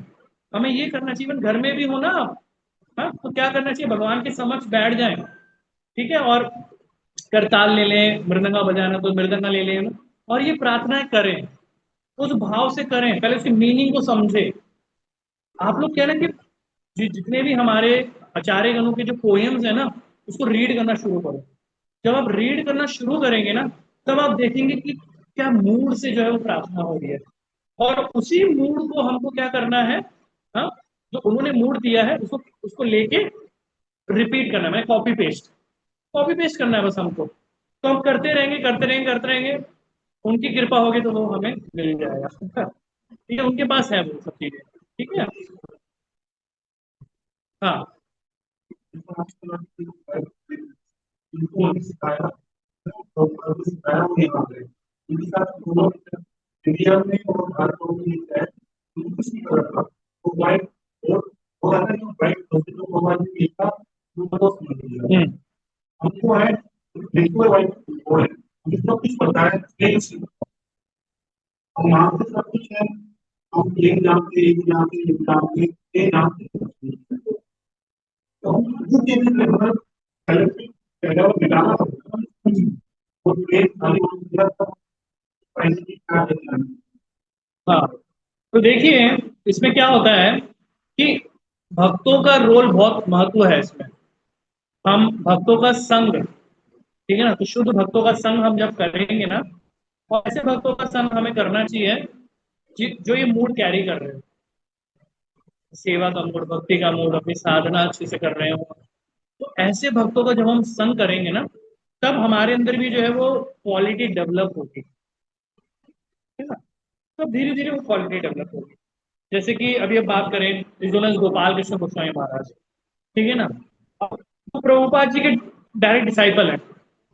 A: हमें ये करना चाहिए, इवन घर में भी हो ना आप, हाँ, तो क्या करना चाहिए, भगवान के समक्ष बैठ जाए, ठीक है, और करताल ले लें, मृदंगा बजाना तो मृदंगा ले लें, और ये प्रार्थनाएं करें, उस भाव से करें, पहले उसकी मीनिंग को समझे। आप लोग क्या ना कि जितने भी हमारे आचार्य गणों के जो पोएम्स है ना, उसको रीड करना शुरू करो। जब आप रीड करना शुरू करेंगे ना, तब आप देखेंगे कि क्या मूड से जो है वो प्रार्थना हो रही है, और उसी मूड को हमको क्या करना है, हाँ, जो उन्होंने मूड दिया है उसको उसको लेके रिपीट करना है, मैं कॉपी पेस्ट करना है बस हमको। तो हम करते रहेंगे करते रहेंगे करते रहेंगे, उनकी कृपा होगी तो वो हमें मिल जाएगा। ठीक है, उनके पास है वो सब चीजें। ठीक है। हाँ।
C: उनको सिखाया तो सिखाया नहीं पाते, इनके साथ दोनों इंडिया में और भारत में है, कुछ नहीं कर रहा तो वाइट और वो आता है वाइट तो मोबाइल में लिखा वो तो समझ लिया हमको है, बिल्कुल वाइट और जितना कुछ पता है प्लेन से हम वहाँ पे सब कुछ है, हम प्लेन जानते हैं जानते ये जानते तो हम कुछ चीजें मतलब कलेक्टिव पहले वो मिलाना होगा वो प्लेन खाली हो गया था पैसे की क्या देना।
A: हाँ, तो देखिए इसमें क्या होता है कि भक्तों का रोल बहुत महत्व है इसमें। हम भक्तों का संग, ठीक है ना, तो शुद्ध भक्तों का संग हम जब करेंगे ना, और ऐसे भक्तों का संग हमें करना चाहिए जो ये मूड कैरी कर रहे हो, सेवा का मूड, भक्ति का मूड, अपनी साधना अच्छे से कर रहे हो। तो ऐसे भक्तों का जब हम संग करेंगे ना, तब हमारे अंदर भी जो है वो क्वालिटी डेवलप होगी, है ना, तब धीरे धीरे वो क्वालिटी डेवलप होगी। जैसे कि अभी अब बात करें इस गोपाल कृष्ण गोस्वामी महाराज, ठीक है ना, वो प्रभुपाद जी के डायरेक्ट डिसाइपल हैं,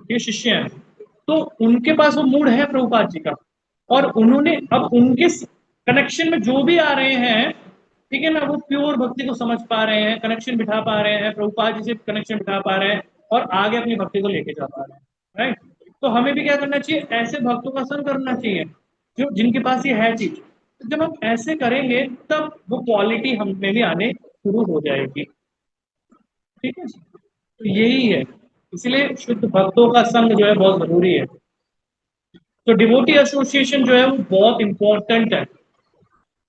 A: ये शिष्य हैं। तो उनके पास वो मूड है प्रभुपाद जी का, और उन्होंने अब उनके कनेक्शन में जो भी आ रहे हैं, ठीक है ना, वो प्योर भक्ति को समझ पा रहे हैं, कनेक्शन बिठा पा रहे हैं, प्रभुपाद जी से कनेक्शन बिठा पा रहे हैं, और आगे अपनी भक्ति को लेके जा पा रहे हैं। राइट। तो हमें भी क्या करना चाहिए, ऐसे भक्तों का संग करना चाहिए जो जिनके पास ये है चीज। तो जब हम ऐसे करेंगे तब वो क्वालिटी हम में भी आने शुरू हो जाएगी। ठीक है, तो यही है, इसलिए शुद्ध भक्तों का संग जो है बहुत जरूरी है। तो डिवोटी एसोसिएशन जो है वो बहुत इंपॉर्टेंट है,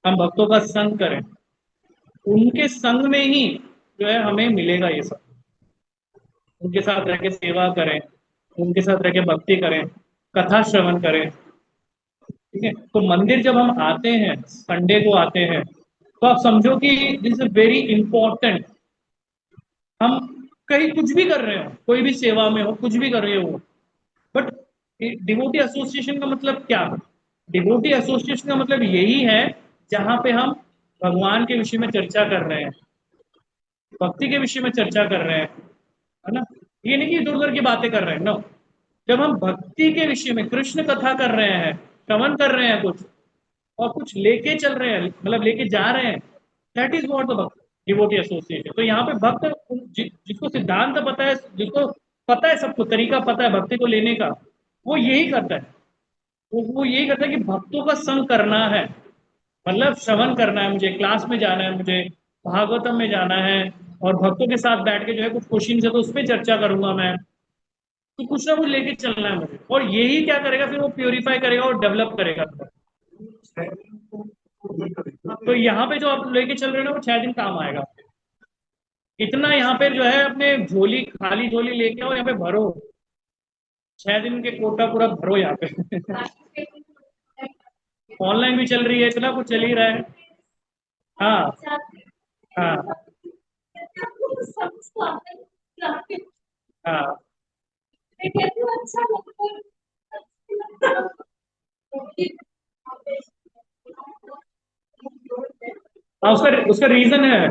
A: हम भक्तों का संग करें, उनके संग में ही जो है हमें मिलेगा ये सब। उनके साथ रह के सेवा करें, उनके साथ रह के भक्ति करें, कथा श्रवण करें। ठीक है, तो मंदिर जब हम आते हैं, संडे को आते हैं, तो आप समझो कि दिस इज वेरी इंपॉर्टेंट। हम कहीं कुछ भी कर रहे हो, कोई भी सेवा में हो, कुछ भी कर रहे हो, बट डिवोटी एसोसिएशन का मतलब क्या? डिवोटी एसोसिएशन का मतलब यही है जहां पे हम भगवान के विषय में चर्चा कर रहे हैं, भक्ति के विषय में चर्चा कर रहे हैं, है ना। ये नहीं कि इधर उधर की बातें कर रहे हैं, नो। जब हम भक्ति के विषय में कृष्ण कथा कर रहे हैं, श्रवण कर रहे हैं कुछ, और कुछ लेके चल रहे हैं, मतलब लेके जा रहे हैं, दैट इज व्हाट द भक्त डिवोटी एसोसिएशन। तो यहाँ पे भक्त जिसको सिद्धांत पता है, जिसको पता है, सबको तरीका पता है भक्ति को लेने का, वो यही करता है। वो यही करता है कि भक्तों का संग करना है, मतलब श्रवण करना है, मुझे क्लास में जाना है, मुझे भागवतम में जाना है, और भक्तों के साथ बैठ के जो है कुछ क्वेश्चन है तो उस पर चर्चा करूंगा मैं। तो कुछ ना कुछ लेके चलना है मुझे, और यही क्या करेगा फिर, वो प्योरीफाई करेगा और डेवलप करेगा। तो यहाँ पे जो आप लेके चल रहे हो ना, वो 6 दिन काम आएगा। इतना यहाँ पे जो है अपने झोली, खाली झोली लेके आओ, यहाँ पे भरो, 6 दिन के कोटा पूरा भरो यहाँ पे। ऑनलाइन भी चल रही है, इतना कुछ चल ही रहा है। हाँ। हाँ। हाँ। हाँ, उसका उसका रीजन है,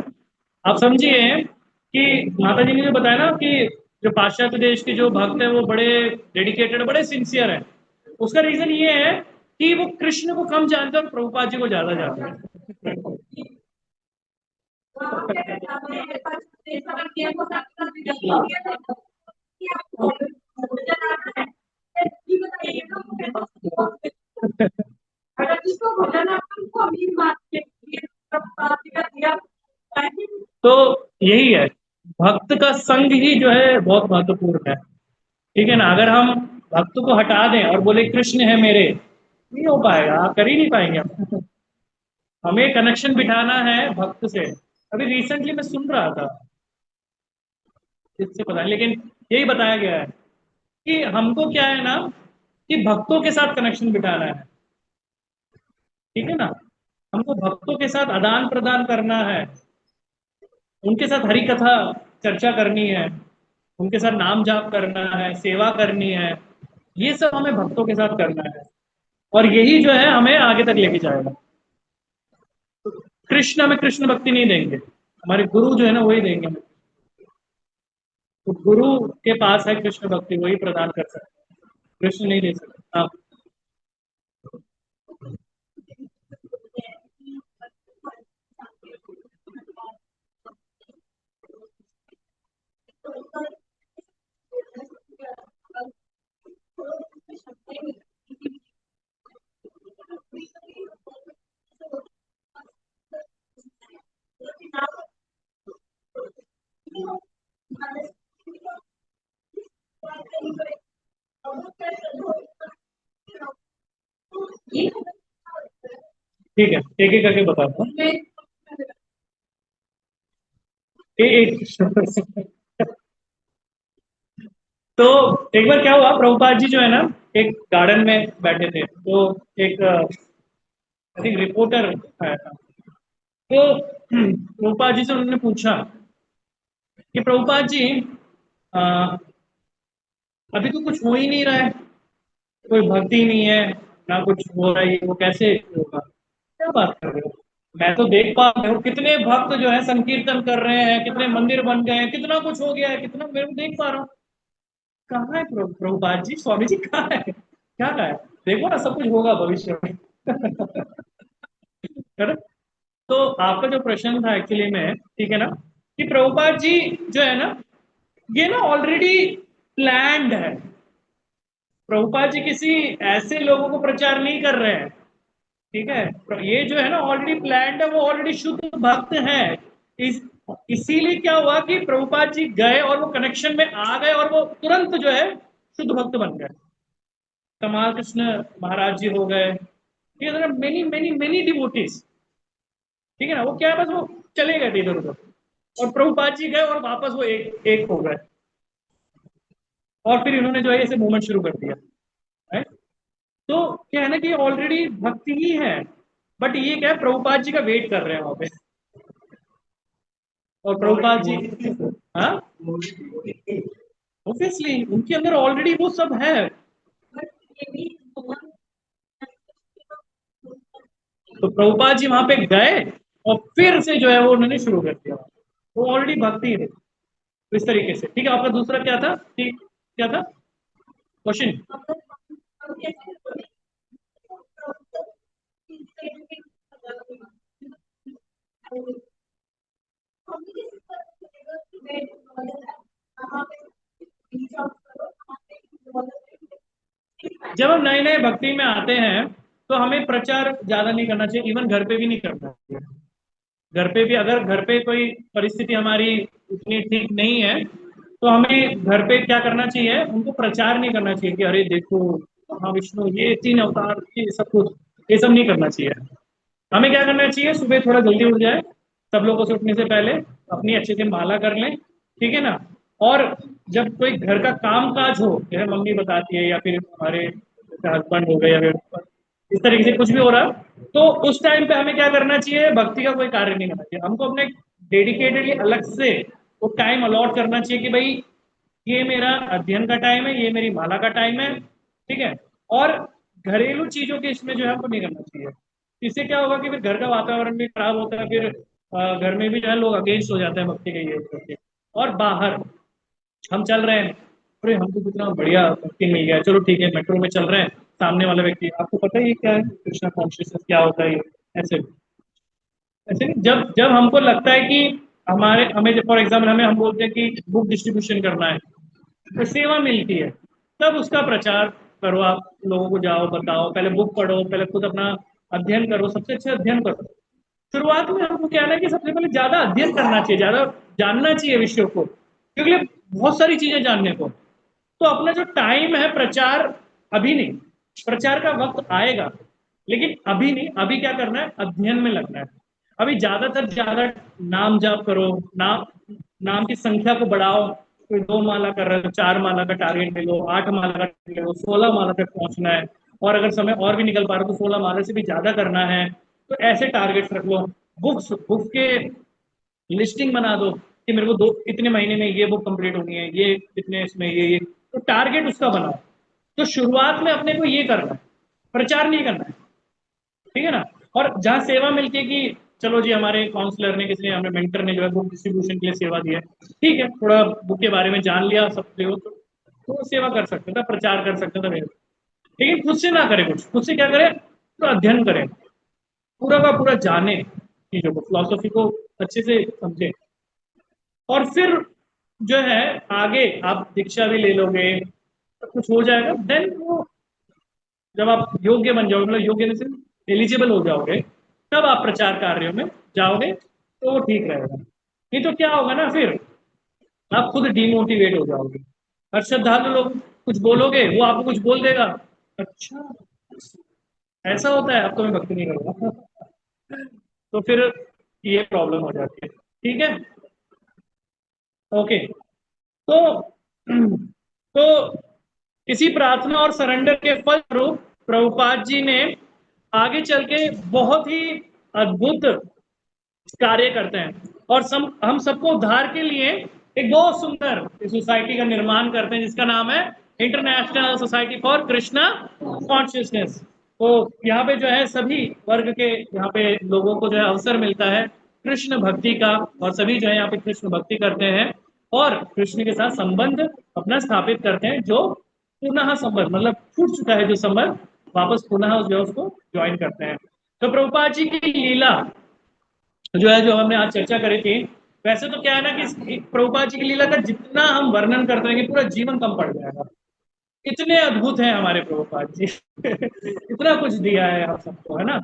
A: आप समझिए कि माता जी ने जो बताया ना कि जो पाश्चात्य देश के जो भक्त हैं वो बड़े डेडिकेटेड, बड़े सिंसियर हैं। उसका रीजन ये है कि वो कृष्ण को कम जानते हैं और प्रभुपाद जी को ज्यादा जानते हैं। तो यही है, भक्त का संग ही जो है बहुत महत्वपूर्ण है। ठीक है ना, अगर हम भक्त को हटा दें और बोले कृष्ण है मेरे, नहीं हो पाएगा, आप कर ही नहीं पाएंगे हम। हमें कनेक्शन बिठाना है भक्त से। अभी रिसेंटली मैं सुन रहा था, इससे पता नहीं, लेकिन यही बताया गया है कि हमको क्या है ना, कि भक्तों के साथ कनेक्शन बिठाना है। ठीक है ना, हमको भक्तों के साथ आदान प्रदान करना है, उनके साथ हरि कथा चर्चा करनी है, उनके साथ नाम जाप करना है, सेवा करनी है। ये सब हमें भक्तों के साथ करना है, और यही जो है हमें आगे तक लेके जाएगा। कृष्ण हमें कृष्ण भक्ति नहीं देंगे, हमारे गुरु जो है ना वही देंगे हमें। तो गुरु के पास है कृष्ण भक्ति, वही प्रदान कर सकते हैं, कृष्ण नहीं दे सकते। हाँ, ठीक है, एक एक करके बताता हूँ। एक तो एक बार क्या हुआ, प्रभुपाद जी जो है ना एक गार्डन में बैठे थे, तो एक आई थिंक रिपोर्टर आया था। तो प्रभुपाद जी से उन्होंने पूछा कि प्रभुपाद जी, अ, अभी तो कुछ हो ही नहीं रहा है, कोई भक्ति नहीं है, ना कुछ हो रहा है, वो कैसे होगा, क्या बात कर रहे हो? मैं तो देख पा रहा हूँ कितने भक्त जो है संकीर्तन कर रहे हैं, कितने मंदिर बन गए हैं, कितना कुछ हो गया है, कितना मैं देख पा रहा हूँ। कहाँ है प्रभुपाद जी, स्वामी जी कहाँ है, क्या कहा है? देखो ना, सब कुछ होगा भविष्य में। है ना? तो आपका जो प्रश्न था एक्चुअली में, ठीक है ना, कि प्रभुपाद जी जो है ना, ये ना ऑलरेडी प्लान्ड है। प्रभुपाद जी किसी ऐसे लोगों को प्रचार नहीं कर रहे हैं। ठीक है, ये जो है ना ऑलरेडी प्लान्ड है, वो ऑलरेडी शुद्ध भक्त है। इस इसीलिए क्या हुआ कि प्रभुपाद जी गए और वो कनेक्शन में आ गए, और वो तुरंत जो है शुद्ध भक्त बन गए। कमाल कृष्ण महाराज जी हो गए, ये मेनी मेनी मेनी डिवोटीज। ठीक है ना, वो क्या है, बस वो चले गए थे इधर उधर, और प्रभुपाद जी गए और वापस वो एक एक हो गए, और फिर इन्होंने जो है ऐसे मूवमेंट शुरू कर दिया है। तो क्या है ना कि ऑलरेडी भक्ति ही है, बट ये क्या है, प्रभुपाद जी का वेट कर रहे हैं वहां पे। और प्रभुपाद जी, हाँ, ऑब्वियसली उनके अंदर ऑलरेडी वो सब है। तो प्रभुपाद जी वहां पे गए, और फिर से जो है वो उन्होंने शुरू कर दिया, वो ऑलरेडी भक्ति है। तो इस तरीके से, ठीक है, आपका दूसरा क्या था, ठीक, क्या था क्वेश्चन? जब हम नए नए भक्ति में आते हैं, तो हमें प्रचार ज्यादा नहीं करना चाहिए, इवन घर पे भी नहीं करना चाहिए। घर पे भी अगर घर पे कोई परिस्थिति हमारी उतनी ठीक नहीं है, तो हमें घर पे क्या करना चाहिए, उनको प्रचार नहीं करना चाहिए कि अरे देखो महाविष्णु ये 3 अवतार, ये सब कुछ, ये सब नहीं करना चाहिए। हमें क्या करना चाहिए, सुबह थोड़ा जल्दी उठ जाए, सब लोगों से उठने से पहले अपनी अच्छे से माला कर लें। ठीक है ना, और जब कोई घर का काम काज हो, जैसे मम्मी बताती है, या फिर हमारे हस्बैंड हो गए, या फिर इस तरीके से कुछ भी हो रहा, तो उस टाइम पे हमें क्या करना चाहिए, भक्ति का कोई कार्य नहीं करना चाहिए, हमको अपने डेडिकेटेडली अलग से वो टाइम अलॉट करना चाहिए कि भाई ये मेरा अध्ययन का टाइम है, ये मेरी माला का टाइम है। ठीक है, और घरेलू चीजों के इसमें जो है हमको नहीं करना चाहिए। इससे क्या होगा कि फिर घर का वातावरण भी खराब होता है, फिर घर में भी जो है लोग अगेंस्ट हो जाते हैं भक्ति के ये करके। और बाहर हम चल रहे हैं, अरे हमको कितना बढ़िया भक्ति मिल गया, चलो ठीक है मेट्रो में चल रहे हैं, सामने वाला व्यक्ति, आपको पता है ये क्या है, कृष्णा कॉन्शियसनेस क्या होता है, ये ऐसे ऐसे नहीं। जब जब हमको लगता है कि हमारे हमें फॉर एग्जाम्पल हमें हम बोलते हैं कि बुक डिस्ट्रीब्यूशन करना है, तो सेवा मिलती है, तब उसका प्रचार करो, आप लोगों को जाओ बताओ, पहले बुक पढ़ो, पहले खुद अपना अध्ययन करो, सबसे अच्छा अध्ययन करो। शुरुआत में हमको क्या है ना कि सबसे पहले ज्यादा अध्ययन करना चाहिए, ज्यादा जानना चाहिए विषयों को, क्योंकि बहुत सारी चीजें जानने को। तो अपना जो टाइम है प्रचार, अभी नहीं, प्रचार का वक्त आएगा, लेकिन अभी नहीं, अभी क्या करना है, अध्ययन में लगना है। अभी ज्यादातर ज्यादा नाम जाप करो, नाम नाम की संख्या को बढ़ाओ। कोई 2 माला कर रहे हो, 4 माला का टारगेट ले लो, 8 माला का टारगेट ले लो, 16 माला तक पहुंचना है। और अगर समय और भी निकल पा रहा हो तो 16 माला से भी ज्यादा करना है। तो ऐसे टारगेट्स रख लो। बुक्स के लिस्टिंग बना दो कि मेरे को इतने महीने में ये बुक कंप्लीट होनी है, ये इतने इसमें ये, तो टारगेट उसका बनाओ। तो शुरुआत में अपने को ये करना है, प्रचार नहीं करना है, ठीक है ना। और जहाँ सेवा मिलती है कि चलो जी हमारे काउंसलर ने, किसी ने, हमें मेंटर ने जो है बुक डिस्ट्रीब्यूशन के लिए सेवा दी है, ठीक है, थोड़ा बुक के बारे में जान लिया सब हो तो सेवा कर सकते था, प्रचार कर सकते थे, लेकिन खुद से ना करें, कुछ खुद से क्या करें, तो अध्ययन करें, पूरा का पूरा जाने चीजों को, फिलोसफी को अच्छे से समझे। और फिर जो है आगे आप दीक्षा भी ले लोगे, तो कुछ हो जाएगा, देन वो जब आप योग्य बन जाओगे, मतलब योग्य से एलिजिबल हो जाओगे, तब आप प्रचार कार्यों में जाओगे, तो वो ठीक रहेगा। नहीं तो क्या होगा ना, फिर आप खुद डिमोटिवेट हो जाओगे। हर श्रद्धालु लोग कुछ बोलोगे, वो आपको कुछ बोल देगा, अच्छा ऐसा होता है, अब तो मैं भक्ति नहीं करूंगा। तो फिर ये प्रॉब्लम हो जाती है, ठीक है, ओके। तो तो इसी प्रार्थना और सरेंडर के फलस्वरूप प्रभुपाद जी ने आगे चल के बहुत ही अद्भुत कार्य करते हैं, और हम सबको उद्धार के लिए एक बहुत सुंदर सोसाइटी का निर्माण करते हैं, जिसका नाम है international society for Krishna consciousness. तो यहाँ पे जो है सभी वर्ग के यहाँ पे लोगों को जो है अवसर मिलता है कृष्ण भक्ति का, और सभी जो है यहाँ पे कृष्ण भक्ति करते हैं और कृष्ण के साथ संबंध अपना स्थापित करते हैं, जो पुनः संबंध, मतलब छूट चुका है जो संबंध, वापस पुनः जो है उसको ज्वाइन करते हैं। तो प्रभुपाद जी की लीला जो है, जो हमने आज चर्चा करी थी, वैसे तो क्या है ना कि प्रभुपाद जी की लीला का जितना हम वर्णन करते रहेंगे पूरा जीवन कम पड़ जाएगा, इतने अद्भुत हैं हमारे प्रभुपाद जी। इतना कुछ दिया है आप सबको, है ना।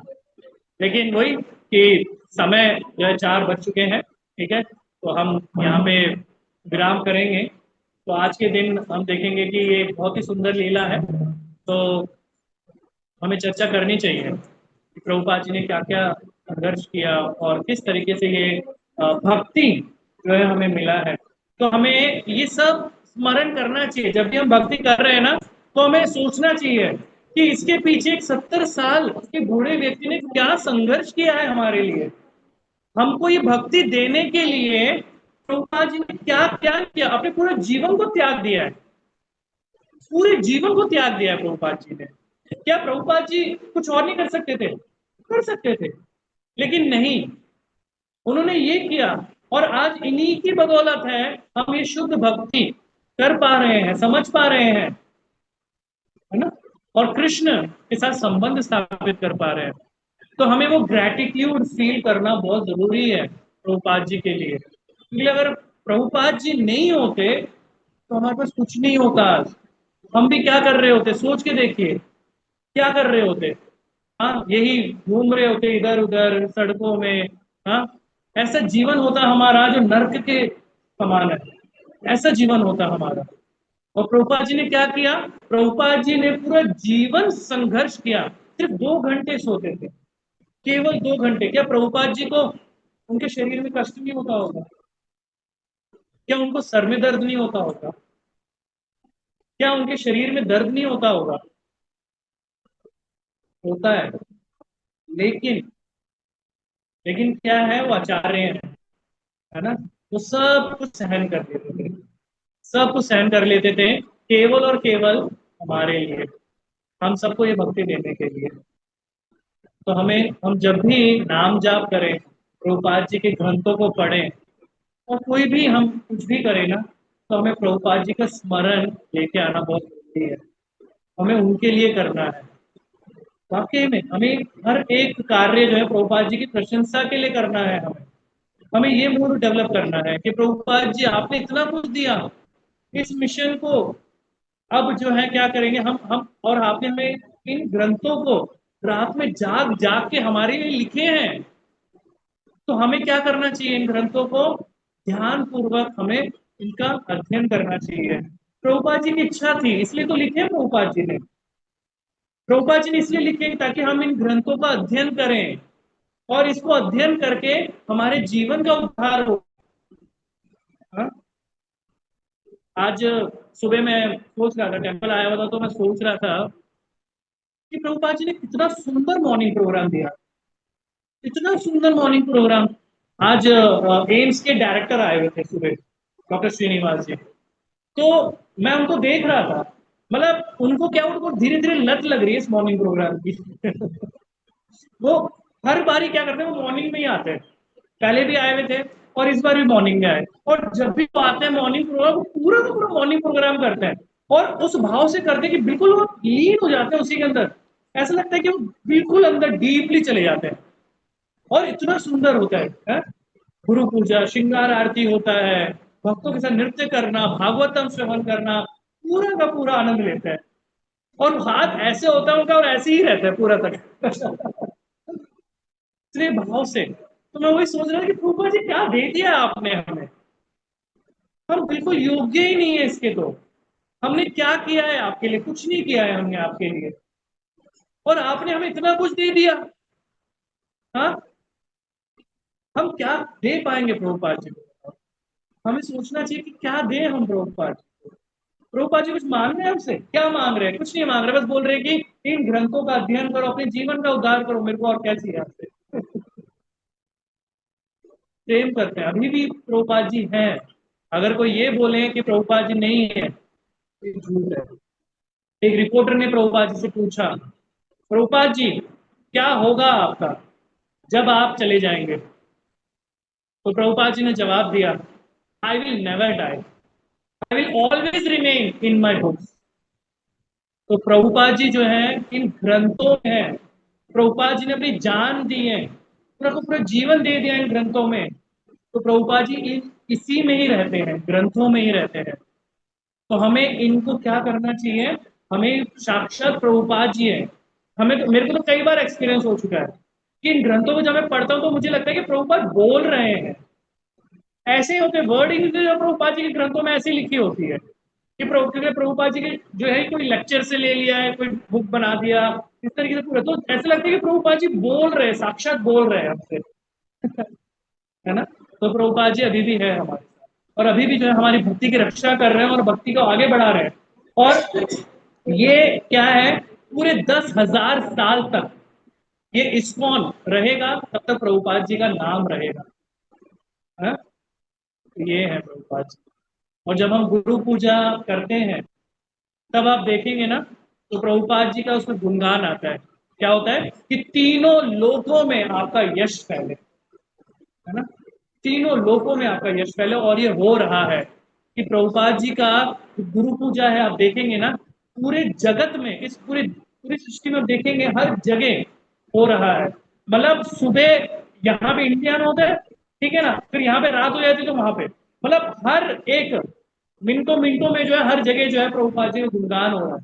A: लेकिन वही कि समय जो है 4 बज चुके हैं, ठीक है, तो हम यहाँ पे विराम करेंगे। तो आज के दिन हम देखेंगे कि ये बहुत ही सुंदर लीला है, तो हमें चर्चा करनी चाहिए कि प्रभुपाद जी ने क्या क्या संघर्ष किया और किस तरीके से ये भक्ति जो है हमें मिला है। तो हमें ये सब स्मरण करना चाहिए, जब भी हम भक्ति कर रहे हैं ना, तो हमें सोचना चाहिए कि इसके पीछे एक 70 साल के बूढ़े व्यक्ति ने क्या संघर्ष किया है हमारे लिए, हमको ये भक्ति देने के लिए प्रभुपाद जी ने क्या क्या किया, अपने पूरे जीवन को त्याग दिया है, पूरे जीवन को त्याग दिया है प्रभुपाद जी ने। क्या प्रभुपाद जी कुछ और नहीं कर सकते थे, कर सकते थे, लेकिन नहीं, उन्होंने ये किया, और आज इन्हीं की बदौलत है हम ये शुद्ध भक्ति कर पा रहे हैं, समझ पा रहे हैं, है ना, और कृष्ण के साथ संबंध स्थापित कर पा रहे हैं। तो हमें वो ग्रैटिट्यूड फील करना बहुत जरूरी है प्रभुपाद जी के लिए, क्योंकि अगर प्रभुपाद जी नहीं होते तो हमारे पास कुछ नहीं होता आज। हम भी क्या कर रहे होते, सोच के देखिए, क्या कर रहे होते, हाँ यही घूम रहे होते इधर उधर सड़कों में, हाँ ऐसा जीवन होता हमारा जो नर्क के समान है, ऐसा जीवन होता हमारा। और प्रभुपाद जी ने क्या किया, प्रभुपाद जी ने पूरा जीवन संघर्ष किया, सिर्फ 2 घंटे सोते थे, केवल 2 घंटे। क्या प्रभुपाद जी को उनके शरीर में कष्ट नहीं होता होगा, क्या उनको सर में दर्द नहीं होता होगा, क्या उनके शरीर में दर्द नहीं होता होगा, होता है। लेकिन लेकिन क्या है, वो आचार्य है ना, वो सब कुछ सहन कर लेते थे, सब कुछ सहन कर लेते थे, केवल और केवल हमारे लिए, हम सबको ये भक्ति देने के लिए। तो हम जब भी नाम जाप करें, प्रभुपाद जी के ग्रंथों को पढ़ें, और कोई भी हम कुछ भी करें ना, तो हमें प्रभुपाद जी का स्मरण लेके आना बहुत जरूरी है, हमें उनके लिए करना है। वाकई में हमें हर एक कार्य जो है प्रभुपाद जी की प्रशंसा के लिए करना है। हमें हमें ये मूड डेवलप करना है कि प्रभुपाद जी आपने इतना कुछ दिया इस मिशन को, अब जो है क्या करेंगे हम, और आपने हमें इन ग्रंथों को रात में जाग जाग के हमारे लिए लिखे हैं, तो हमें क्या करना चाहिए, इन ग्रंथों को ध्यान पूर्वक हमें इनका अध्ययन करना चाहिए। प्रभुपाद जी की इच्छा थी इसलिए तो लिखे हैं प्रभुपाद जी ने। प्रभुपाद जी ने इसलिए लिखे ताकि हम इन ग्रंथों का अध्ययन करें और इसको अध्ययन करके हमारे जीवन का उद्धार हो। हाँ? आज सुबह मैं सोच रहा था, टेम्पल आया हुआ था तो मैं सोच रहा था कि प्रभुपाद जी ने कितना सुंदर मॉर्निंग प्रोग्राम दिया, इतना सुंदर मॉर्निंग प्रोग्राम। आज एम्स के डायरेक्टर आए हुए थे सुबह, डॉक्टर श्रीनिवास जी। तो मैं उनको देख रहा था, मतलब उनको क्या, उनको धीरे धीरे लत लग रही है इस मॉर्निंग प्रोग्राम की। वो हर बारी क्या करते हैं, वो मॉर्निंग में ही आते हैं। पहले भी आए हुए थे और इस बार भी मॉर्निंग में आए, और जब भी वो आते हैं मॉर्निंग प्रोग्राम, वो पूरा का पूरा मॉर्निंग प्रोग्राम करते हैं और उस भाव से करते हैं कि बिल्कुल वो लीन हो जाते हैं उसी के अंदर। ऐसा लगता है कि वो बिल्कुल अंदर डीपली चले जाते हैं और इतना सुंदर होता है? गुरु पूजा, श्रृंगार आरती होता है, भक्तों के साथ नृत्य करना, भागवतम श्रवण करना, पूरा का पूरा आनंद लेते हैं। और हाथ ऐसे होता है उनका और ऐसे ही रहता है पूरा तक। इतने भाव से। तो मैं वही सोच रहा था कि प्रभुपा जी क्या दे दिया आपने हमें, हम बिल्कुल योग्य ही नहीं है इसके। तो हमने क्या किया है आपके लिए, कुछ नहीं किया है हमने आपके लिए, और आपने हमें इतना कुछ दे दिया। हाँ, हम क्या दे पाएंगे प्रभुपाद जी को? हमें सोचना चाहिए कि क्या दे हम प्रभुपाद जी को। प्रभुपाद जी कुछ मांग रहे हैं हमसे? क्या मांग रहे हैं? कुछ नहीं मांग रहे, बस बोल रहे हैं कि इन ग्रंथों का अध्ययन करो, अपने जीवन का उद्धार करो, मेरे को और क्या चाहिए आपसे। प्रेम करते हैं, अभी भी प्रभुपाद जी हैं। अगर कोई ये बोले कि प्रभुपाद जी नहीं है, ये झूठ है। एक रिपोर्टर ने प्रभुपाद जी से पूछा, प्रभुपाद जी क्या होगा आपका जब आप चले जाएंगे? तो प्रभुपाद जी ने जवाब दिया, I will never die, I will always remain in my books. तो प्रभुपाद जी जो है इन ग्रंथों में है, प्रभुपाद जी ने अपनी जान दी है, पूरा को पूरा जीवन दे दिया इन ग्रंथों में। तो प्रभुपाद जी इसी में ही रहते हैं, ग्रंथों में ही रहते हैं। तो हमें इनको क्या करना चाहिए, हमें साक्षात प्रभुपाद जी है। हमें तो, मेरे को तो कई बार एक्सपीरियंस हो चुका है कि इन ग्रंथों को जब मैं पढ़ता हूँ तो मुझे लगता है कि प्रभुपाद बोल रहे हैं। ऐसे ही होते वर्डिंग जो प्रभुपाद जी के ग्रंथों में ऐसी लिखी होती है कि क्योंकि प्रभुपाद जी के जो है कोई लेक्चर से ले लिया है, कोई बुक बना दिया इस तरीके से पूरा, तो ऐसा लगता है कि प्रभुपाद जी बोल रहे हैं, साक्षात बोल रहे हैं हमसे। है ना? तो प्रभुपाद जी अभी भी है हमारे साथ, और अभी भी जो है हमारी भक्ति की रक्षा कर रहे हैं और भक्ति को आगे बढ़ा रहे हैं। और ये क्या है, पूरे 10,000 साल तक ये इस्कॉन रहेगा, तब तक प्रभुपाद जी का नाम रहेगा। है? तो ये है प्रभुपाद जी। और जब हम गुरु पूजा करते हैं तब आप देखेंगे ना, तो प्रभुपाद जी का उसमें गुणगान आता है। क्या होता है कि तीनों लोकों में आपका यश फैले। है ना? तीनों लोकों में आपका यश फैले, और ये हो रहा है कि प्रभुपाद जी का गुरु पूजा है, आप देखेंगे ना पूरे जगत में, इस पूरे पूरी सृष्टि में आप देखेंगे हर जगह हो रहा है। मतलब सुबह यहाँ पे इंडिया में होता है, ठीक है ना, फिर यहाँ पे रात हो जाती है तो वहां पे, मतलब हर एक मिनटों मिनटों में जो है हर जगह जो है प्रभुपाद जी का गुणगान हो रहा है।